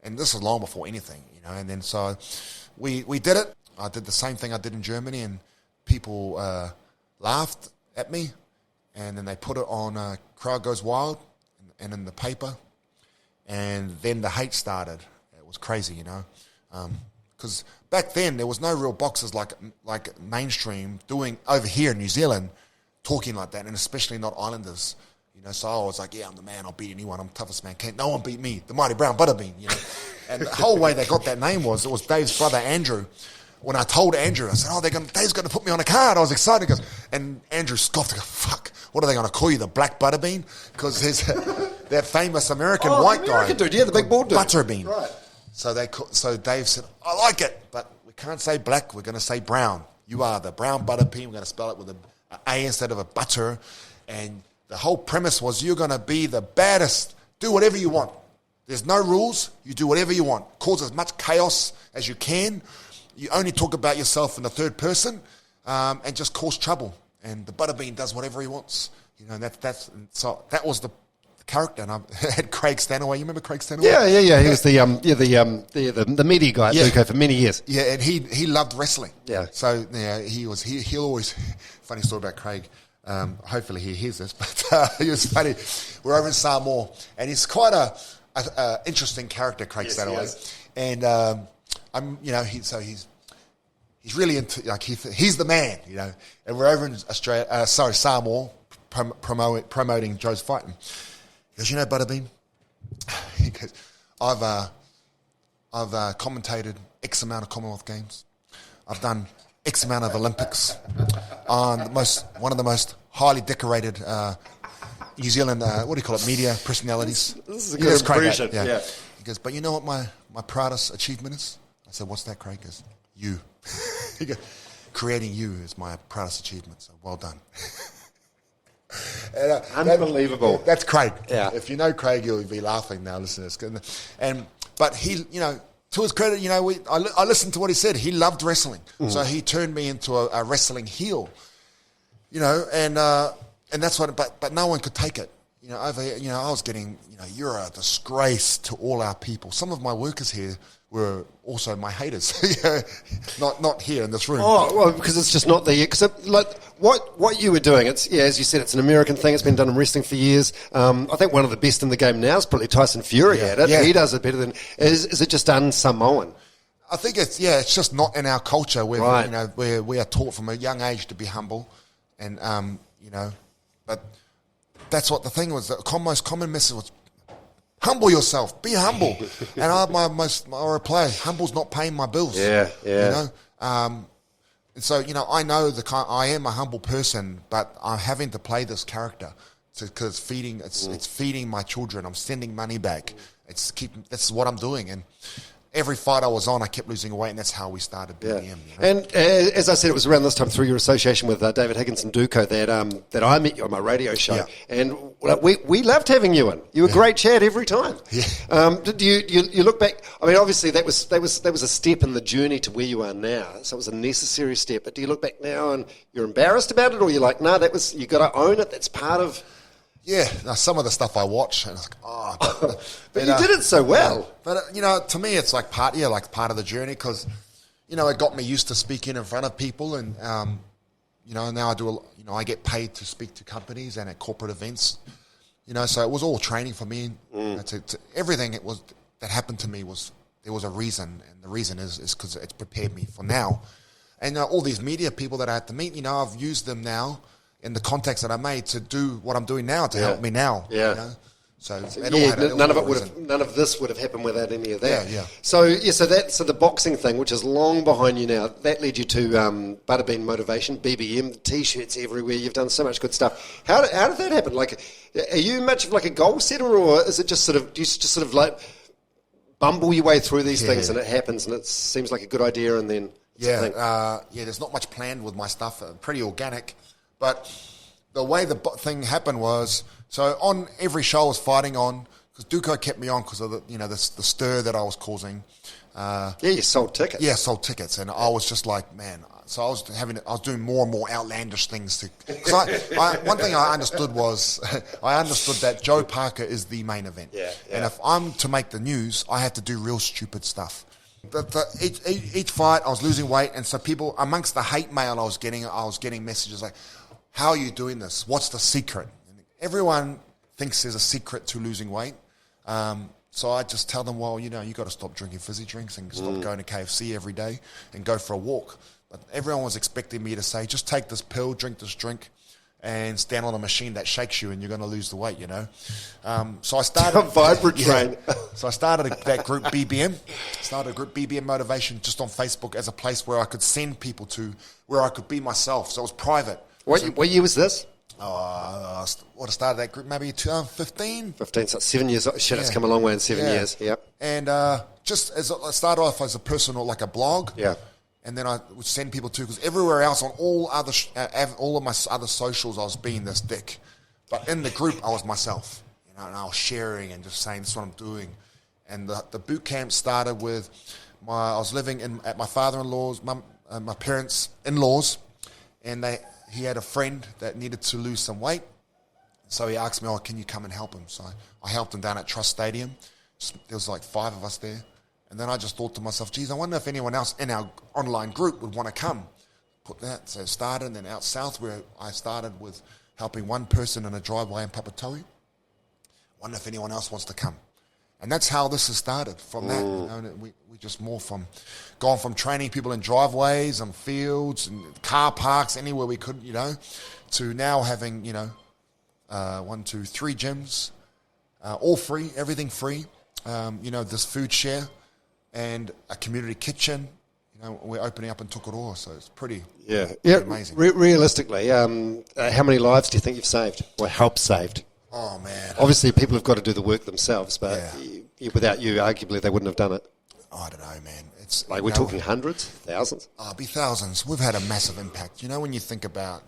And this was long before anything, And then so we did it. I did the same thing I did in Germany, and people laughed at me. And then they put it on Crowd Goes Wild and in the paper. And then the hate started. It was crazy, because back then there was no real boxers like mainstream doing over here in New Zealand, talking like that, and especially not Islanders. So I was like, yeah, I'm the man. I'll beat anyone. I'm the toughest man. Can't no one beat me. The mighty brown Buttabean. And the whole way they got that name was Dave's brother Andrew. When I told Andrew, I said, Dave's going to put me on a card. I was excited, and Andrew scoffed. I go, fuck, what are they going to call you, the black Buttabean? Because there's that famous American white guy, dude, the big bald dude, Buttabean. Right. So Dave said, I like it, but we can't say black. We're going to say brown. You are the brown Buttabean. We're going to spell it with an A instead of a butter. And the whole premise was you're going to be the baddest. Do whatever you want. There's no rules. You do whatever you want. Cause as much chaos as you can. You only talk about yourself in the third person, and just cause trouble. And the Buttabean does whatever he wants. So that was the character, and I had Craig Stanaway. You remember Craig Stanaway? Yeah. He was the media guy at Duco for many years. Yeah, and he loved wrestling. Yeah. So he'll always funny story about Craig. Hopefully he hears this, but he was funny. We're over in Samoa, and he's quite a interesting character, Craig Stanaway. And he's really into, like, he's the man, you know. And we're over in Samoa, promoting Joe's fight. And he goes, you know, Buttabean? He goes, I've commentated X amount of Commonwealth Games. I've done X amount of Olympics. On one of the most highly decorated New Zealand, media personalities. This is a good impression. Yeah. He goes, but you know what my proudest achievement is? I said, what's that, Craig? He goes, you. He goes, creating you is my proudest achievement, so well done. And, unbelievable. That's Craig. Yeah. If you know Craig, you'll be laughing now listening to this. But he, you know, to his credit, you know, I listened to what he said. He loved wrestling, so he turned me into a wrestling heel. You know, and that's what. But no one could take it. You know, over here, you know, I was getting, you know, you're a disgrace to all our people. Some of my workers here were also my haters. not here in this room. Oh, well, because it's just not there yet. Because like what you were doing, it's as you said, it's an American thing. It's been done in wrestling for years. I think one of the best in the game now is probably Tyson Fury at it. Yeah. He does it better than. Is it just un-Samoan? I think it's just not in our culture. Where right. You know, where we are taught from a young age to be humble, and you know, but that's what the thing was. The most common message was, humble yourself, be humble. And my reply, humble's not paying my bills. Yeah. You know, and so, you know, I know I am a humble person, but I'm having to play this character because it's feeding my children. I'm sending money back. That's what I'm doing. And every fight I was on, I kept losing weight, and that's how we started BBM. Yeah. You know? And as I said, it was around this time through your association with David Higgins and Duco that I met you on my radio show. Yeah. And we loved having you in. You were great chat every time. Yeah. Did you look back? I mean, obviously that was a step in the journey to where you are now. So it was a necessary step. But do you look back now and you're embarrassed about it, or you're like, no, you got to own it. That's part of. Yeah, some of the stuff I watch, and it's like, but you did it so well. But you know, to me, it's like part of the journey, because you know, it got me used to speaking in front of people, and you know, now I get paid to speak to companies and at corporate events. You know, so it was all training for me. You know, everything that happened to me there was a reason, and the reason is because it's prepared me for now. And all these media people that I had to meet, you know, I've used them now in the context that I made to do what I'm doing now to help me now. Yeah. You know? So none of this would have happened without any of that. Yeah. So the boxing thing, which is long behind you now, that led you to Buttabean Motivation, BBM, the t-shirts everywhere. You've done so much good stuff. How did that happen? Like, are you much of like a goal setter, or is it just do you just sort of like bumble your way through these things and it happens and it seems like a good idea and then there's not much planned with my stuff. Pretty organic. But the way the thing happened was, so on every show I was fighting on, because Duco kept me on because of the stir that I was causing. You sold tickets. Yeah, sold tickets, and I was just like, man. So I was doing more and more outlandish things. One thing I understood was, I understood that Joe Parker is the main event. Yeah. And if I'm to make the news, I have to do real stupid stuff. Each fight, I was losing weight, and so people, amongst the hate mail I was getting messages like, how are you doing this? What's the secret? And everyone thinks there's a secret to losing weight. So I just tell them, well, you know, you got to stop drinking fizzy drinks and stop going to KFC every day and go for a walk. But everyone was expecting me to say, just take this pill, drink this drink, and stand on a machine that shakes you and you're going to lose the weight, you know. So I started... A vibrant train. So I started that group BBM. Started a group BBM Motivation just on Facebook as a place where I could send people to, where I could be myself. So it was private. What year was this? I started that group maybe 2015. 15, so 7 years. Shit, it's come a long way in 7 years. Yep. And just as I started off as a personal, like a blog. Yeah. And then I would send people to, because everywhere else on all of my other socials, I was being this dick. But in the group, I was myself. You know, and I was sharing and just saying, this is what I'm doing. And the boot camp started with I was living at my father-in-law's, my parents' in-laws, and he had a friend that needed to lose some weight. So he asked me, can you come and help him? So I helped him down at Trust Stadium. There was like 5 of us there. And then I just thought to myself, geez, I wonder if anyone else in our online group would want to come. Put that. So I started, and then out south where I started with helping one person in a driveway in Papatoe. Wonder if anyone else wants to come. And that's how this has started. From that, we just more from gone from training people in driveways and fields and car parks, anywhere we could, to now having, 1, 2, 3 gyms, all free, everything free. This food share and a community kitchen. We're opening up in Tokoroa, so it's pretty amazing. Realistically, how many lives do you think you've saved or helped saved? Oh, man. Obviously, people have got to do the work themselves, but without you, arguably, they wouldn't have done it. I don't know, man. It's like we're talking hundreds, thousands? Oh, it'd be thousands. We've had a massive impact. When you think about,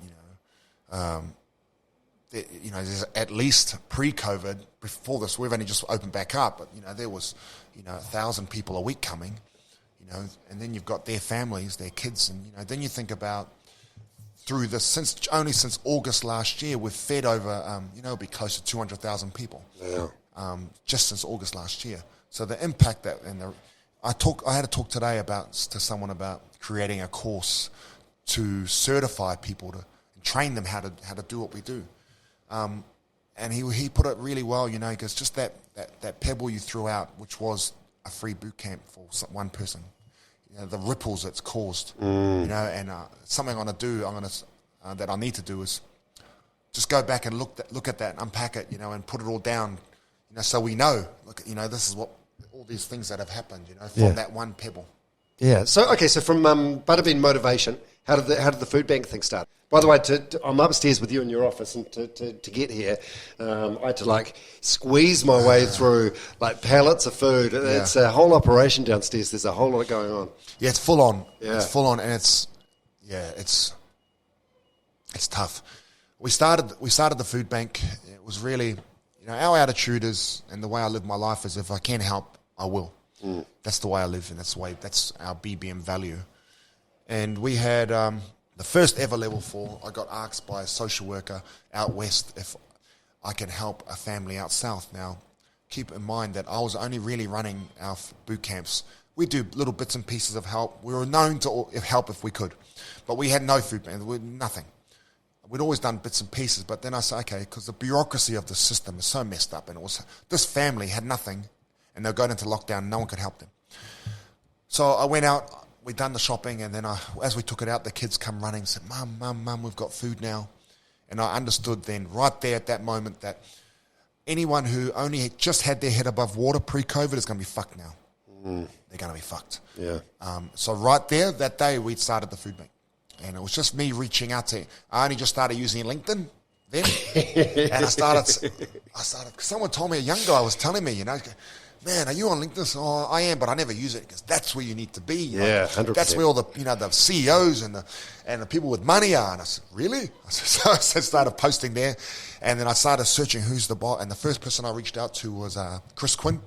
there's at least pre-COVID, before this, we've only just opened back up, but, there was, 1,000 people a week coming, and then you've got their families, their kids, and, then you think about through this, since August last year, we've fed over, it'll be close to 200,000 people, just since August last year. So the impact that, I had to talk today to someone about creating a course to certify people to train them how to do what we do. And he put it really well, he goes, just that pebble you threw out, which was a free boot camp for one person, the ripples it's caused, and something that I need to do is just go back and look at that and unpack it, and put it all down, so we know, this is what all these things that have happened, from that one pebble. Yeah. So from Buttabean Motivation, how did the food bank thing start? By the way, I'm upstairs with you in your office, and to get here, I had to squeeze my way through pallets of food. Yeah. It's a whole operation downstairs. There's a whole lot going on. Yeah, it's full on. Yeah. It's full on, and it's tough. We started the food bank. It was really, our attitude is, and the way I live my life is, if I can help, I will. That's the way I live, and that's our BBM value. And we had the first ever level 4. I got asked by a social worker out west if I can help a family out south. Now, keep in mind that I was only really running our boot camps. We do little bits and pieces of help. We were known to help if we could, but we had no food bank. We had nothing. We'd always done bits and pieces, but then I said, okay, because the bureaucracy of the system is so messed up, and this family had nothing, and they were going into lockdown, and no one could help them. So I went out. We'd done the shopping, and then as we took it out, the kids come running and said, Mum, we've got food now. And I understood then, right there at that moment, that anyone who only just had their head above water pre-COVID is going to be fucked now. They're going to be fucked. Yeah. So right there, that day, we started the food bank. And it was just me reaching out to, I only just started using LinkedIn then. And I started, because someone told me, a young guy was telling me, man, are you on LinkedIn? Oh, I am, but I never use it because that's where you need to be. Yeah, 100%. That's where all the the CEOs and the people with money are. And I said, really? So I started posting there, and then I started searching who's the boss. And the first person I reached out to was Chris Quinn,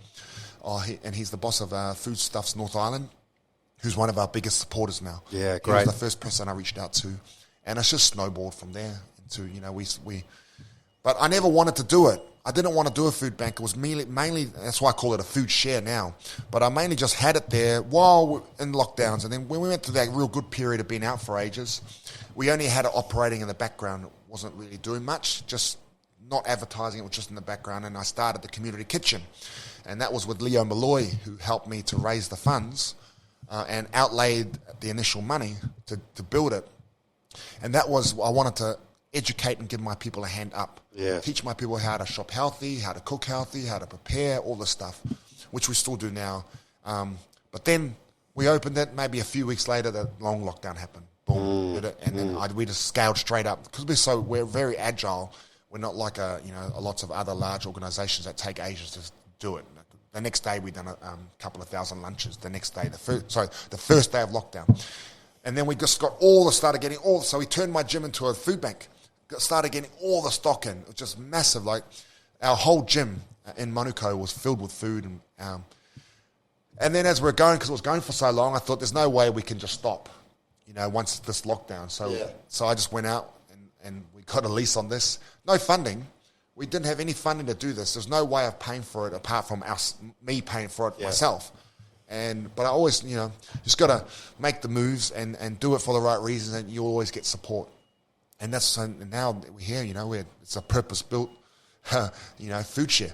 and he's the boss of Foodstuffs North Island, who's one of our biggest supporters now. Yeah, great. He was the first person I reached out to, and it's just snowballed from there into we. But I never wanted to do it. I didn't want to do a food bank. It was mainly, that's why I call it a food share now. But I mainly just had it there while we're in lockdowns. And then when we went through that real good period of being out for ages, we only had it operating in the background. It wasn't really doing much, just not advertising. It was just in the background. And I started the community kitchen. And that was with Leo Malloy, who helped me to raise the funds and outlaid the initial money to build it. And that was, I wanted to educate and give my people a hand up. Yeah. Teach my people how to shop healthy, how to cook healthy, how to prepare, all this stuff, which we still do now. But then we opened it, maybe a few weeks later, the long lockdown happened. Boom. Did it, and then we just scaled straight up. Because we're very agile. We're not like lots of other large organizations that take ages to do it. The next day we done a couple of thousand lunches. The next day, the first day of lockdown. And then we just started getting so we turned my gym into a food bank. Started getting all the stock in. It was just massive. Like our whole gym in Manukau was filled with food. And then as we're going, because it was going for so long, I thought there's no way we can just stop, once this lockdown. So I just went out and we got a lease on this. No funding. we didn't have any funding to do this. There's no way of paying for it apart from me paying for it myself. But I always, just got to make the moves and do it for the right reasons, and you always get support. And now we're here, it's a purpose-built, food share,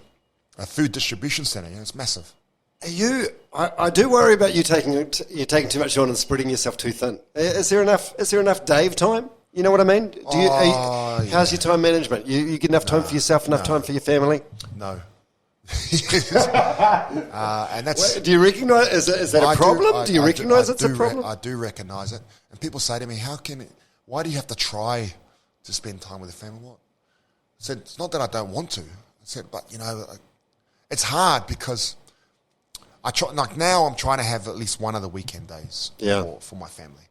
a food distribution center. It's massive. I do worry about you taking too much on and spreading yourself too thin. Is there enough Dave time? You know what I mean? How's your time management? You get enough time for yourself, enough time for your family? No. And that's. Do you recognise? Is that a problem? Do you recognise it's a problem? I do recognise it. And people say to me, why do you have to try to spend time with the family? What? I said, it's not that I don't want to. I said, but it's hard because I try. Like now, I'm trying to have at least one of the weekend days for my family.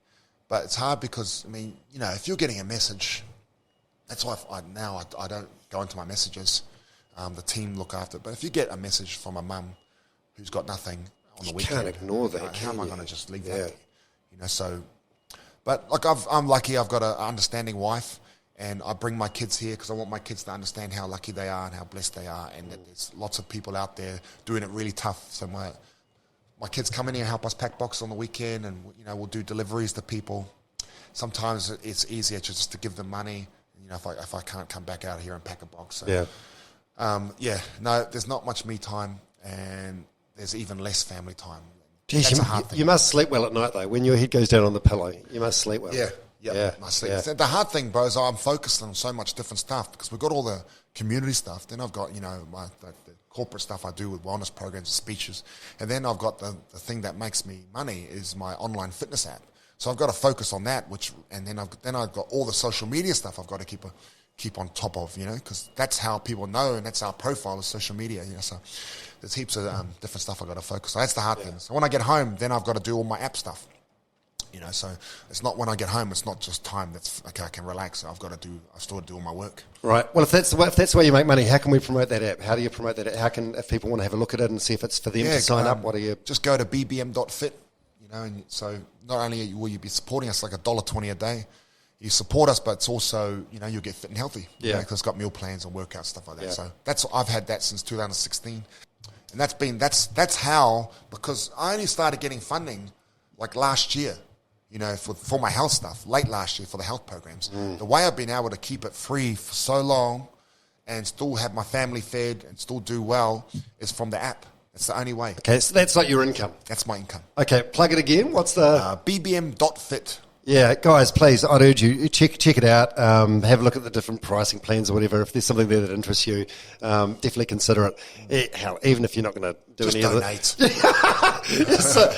But it's hard because if you're getting a message, that's why I don't go into my messages. The team look after it. But if you get a message from a mum who's got nothing on the weekend, can't ignore that. How am I going to just leave that? So. But like I'm lucky. I've got an understanding wife, and I bring my kids here because I want my kids to understand how lucky they are and how blessed they are, and that there's lots of people out there doing it really tough. So my kids come in here and help us pack boxes on the weekend, and we'll do deliveries to people. Sometimes it's easier just to give them money. If I can't come back out here and pack a box. So. No, there's not much me time, and there's even less family time. Jeez, That's a hard thing. You must sleep well at night, though. When your head goes down on the pillow, you must sleep well. Yeah. I sleep. Yeah. The hard thing, bro, is I'm focused on so much different stuff because we've got all the community stuff. Then I've got, the corporate stuff I do with wellness programs and speeches. And then I've got the thing that makes me money is my online fitness app. So I've got to focus on that, and then I've got all the social media stuff I've got to keep on top of, because that's how people know, and that's our profile is social media, so there's heaps of different stuff I've got to focus on. That's the hard thing. So when I get home, then I've got to do all my app stuff, so it's not when I get home, it's not just time that's, okay, I can relax, I still do all my work. Right. Well, if that's the way you make money, how can we promote that app? How do you promote that app? If people want to have a look at it and see if it's for them to sign up, what do you... Just go to bbm.fit, and so not only will you be supporting us like $1.20 a day, you support us, but it's also, you'll get fit and healthy. Yeah. Because it's got meal plans and workouts, stuff like that. Yeah. So I've had that since 2016. And that's how, because I only started getting funding like last year, for my health stuff, late last year for the health programs. The way I've been able to keep it free for so long and still have my family fed and still do well is from the app. That's the only way. Okay, so that's like your income. That's my income. Okay, plug it again. What's the... bbm.fit. Yeah, guys, please, I'd urge you, check it out, have a look at the different pricing plans or whatever. If there's something there that interests you, definitely consider it. Hell, even if you're not going to do just any donate. of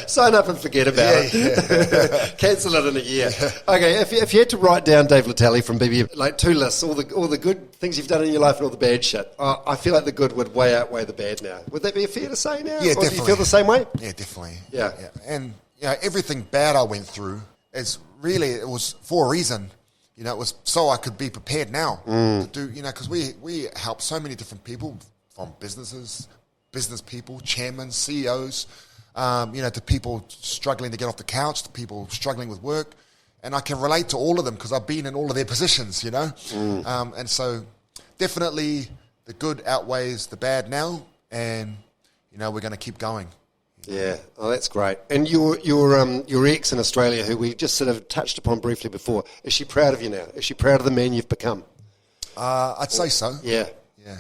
it. Sign up and forget about it. Cancel it in a year. Okay, if you had to write down Dave Letele from BB, like 2 lists, all the good things you've done in your life and all the bad shit, I feel like the good would way outweigh the bad now. Would that be fair to say now? Yeah, or definitely. Do you feel the same way? Yeah, definitely. Yeah. And everything bad I went through is really, it was for a reason. It was so I could be prepared now to do, because we help so many different people, from business people, chairmen, CEOs, to people struggling to get off the couch, to people struggling with work. And I can relate to all of them because I've been in all of their positions, And so definitely the good outweighs the bad now, and, we're going to keep going. Yeah, oh, that's great. And your ex in Australia, who we just sort of touched upon briefly before, is she proud of you now? Is she proud of the man you've become? I'd say so. Yeah. Yeah,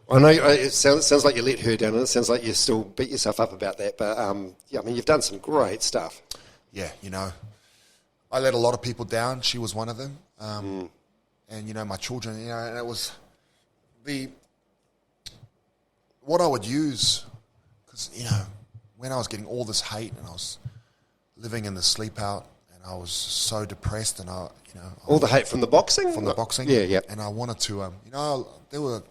I know it sounds like you let her down, and it sounds like you still beat yourself up about that. But you've done some great stuff. Yeah, I let a lot of people down. She was one of them. And my children, and it was what I would use. Because, when I was getting all this hate and I was living in the sleep out and I was so depressed and all the hate from the boxing? From the boxing. Yeah. And I wanted to, there were,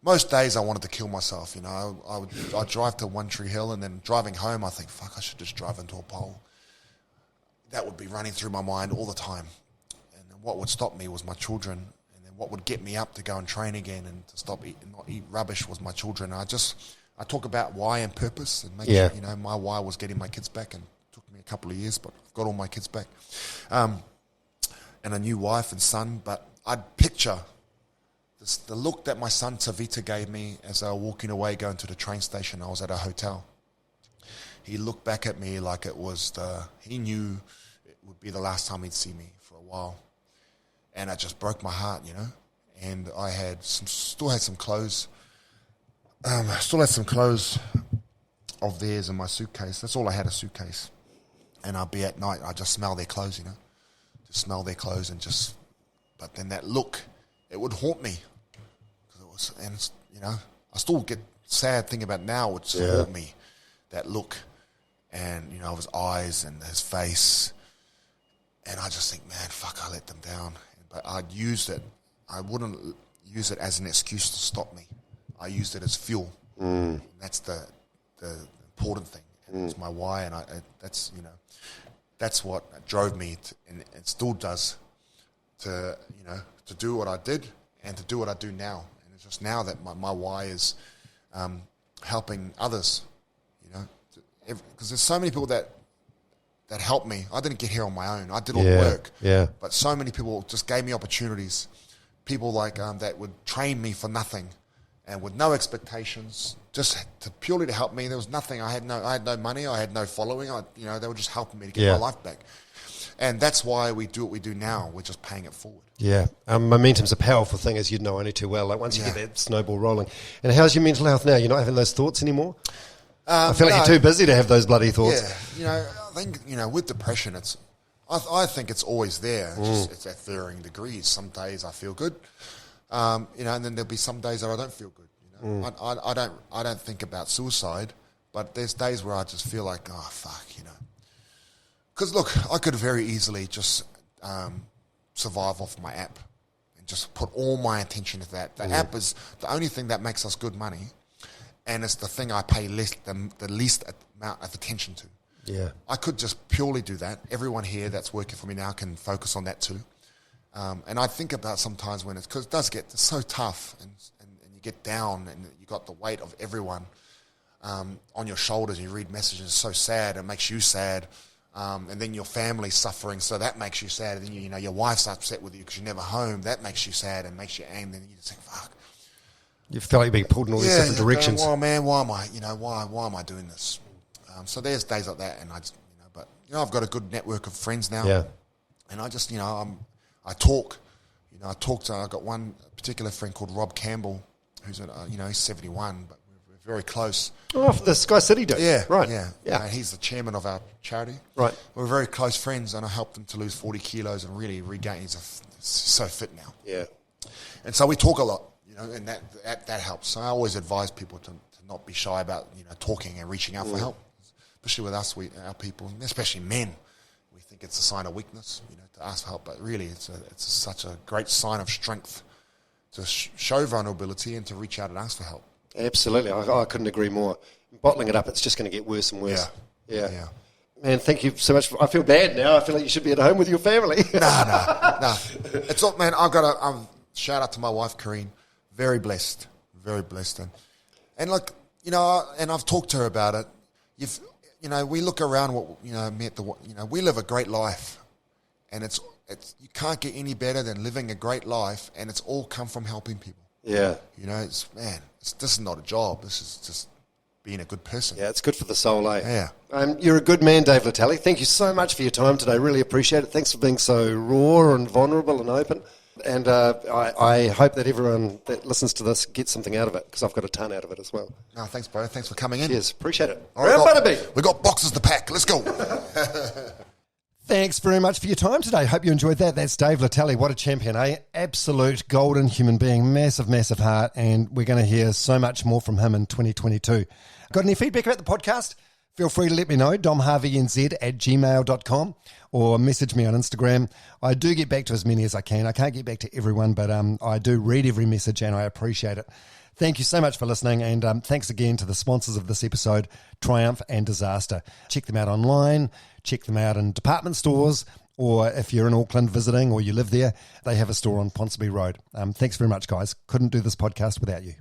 most days I wanted to kill myself, I'd drive to One Tree Hill and then driving home I think, fuck, I should just drive into a pole. That would be running through my mind all the time. And then what would stop me was my children. And then what would get me up to go and train again and to stop not eat rubbish was my children. I talk about why and purpose and make sure, my why was getting my kids back, and it took me a couple of years, but I've got all my kids back. And a new wife and son, but I'd picture the look that my son Tavita gave me as I was walking away, going to the train station. I was at a hotel. He looked back at me like it was he knew it would be the last time he'd see me for a while. And it just broke my heart, you know. And I still had some clothes. Still had some clothes of theirs in my suitcase. That's all I had, a suitcase. And I'd be at night, I just smell their clothes, you know. Just smell their clothes but then that look, it would haunt me. You know, I still get sad thinking about it now, which haunt me, that look. And, you know, his eyes and his face. And I just think, man, fuck, I let them down. But I'd used it. I wouldn't use it as an excuse to stop me. I used it as fuel. And that's the important thing. And it's my why, and that's, you know, that's what drove me, and it still does, to, you know, to do what I did and to do what I do now. And it's just now that my why is helping others, you know, because there's so many people that helped me. I didn't get here on my own. I did all the work. Yeah. But so many people just gave me opportunities. People like that would train me for nothing and with no expectations, just purely to help me. There was nothing. I had no money. I had no following. You know, they were just helping me to get my life back. And that's why we do what we do now. We're just paying it forward. Yeah. Momentum's a powerful thing, as you know only too well. Like once you get that snowball rolling. And how's your mental health now? You're not having those thoughts anymore? I feel like you're too busy to have those bloody thoughts. Yeah. You know, I think, you know, with depression, I think it's always there. It's at varying degrees. Some days I feel good, you know, and then there'll be some days that I don't feel good. You know, I don't think about suicide, but there's days where I just feel like, oh fuck, you know. Because look, I could very easily just survive off my app and just put all my attention to that. The app is the only thing that makes us good money, and it's the thing I pay the least amount of attention to. Yeah, I could just purely do that. Everyone here that's working for me now can focus on that too. And I think about sometimes when because it does get so tough, and you get down, and you got the weight of everyone on your shoulders. You read messages, so sad, it makes you sad, and then your family's suffering, so that makes you sad. And then you know your wife's upset with you because you're never home. That makes you sad and makes you angry. Then you just think, fuck. You feel like you're being pulled in all these different directions. Well, man, why am I doing this? So there's days like that, and I just, you know, but you know, I've got a good network of friends now. Yeah. And I just, you know, I talk. You know, I've got one particular friend called Rob Campbell, who's you know, he's 71, but we're very close. Oh, the Sky City dude. Yeah, right. Yeah. He's the chairman of our charity. Right. We're very close friends, and I helped him to lose 40 kilos and really regain. He's so fit now. Yeah. And so we talk a lot. And that helps. So I always advise people to not be shy about, you know, talking and reaching out for help, especially with us, our people, especially men. We think it's a sign of weakness, you know, to ask for help, but really it's such a great sign of strength to show vulnerability and to reach out and ask for help. Absolutely, I couldn't agree more. Bottling it up, it's just going to get worse and worse. Yeah. Man, thank you so much. I feel bad now. I feel like you should be at home with your family. No. It's all, man. I've got a shout out to my wife, Karine. Very blessed. And like, you know, and I've talked to her about it. You know, we look around we live a great life, and it's you can't get any better than living a great life, and it's all come from helping people. Yeah. You know, this is not a job. This is just being a good person. Yeah, it's good for the soul, eh? Yeah. You're a good man, Dave Letele. Thank you so much for your time today. Really appreciate it. Thanks for being so raw and vulnerable and open. And I hope that everyone that listens to this gets something out of it, because I've got a ton out of it as well. No, thanks, bro. Thanks for coming in. Cheers. Appreciate it. All right, Buttabean. We've got boxes to pack. Let's go. Thanks very much for your time today. Hope you enjoyed that. That's Dave Letele. What a champion, eh? Absolute golden human being. Massive, massive heart. And we're going to hear so much more from him in 2022. Got any feedback about the podcast? Feel free to let me know, domharveynz@gmail.com, or message me on Instagram. I do get back to as many as I can. I can't get back to everyone, but I do read every message and I appreciate it. Thank you so much for listening, and thanks again to the sponsors of this episode, Triumph and Disaster. Check them out online, check them out in department stores, or if you're in Auckland visiting or you live there, they have a store on Ponsonby Road. Thanks very much, guys. Couldn't do this podcast without you.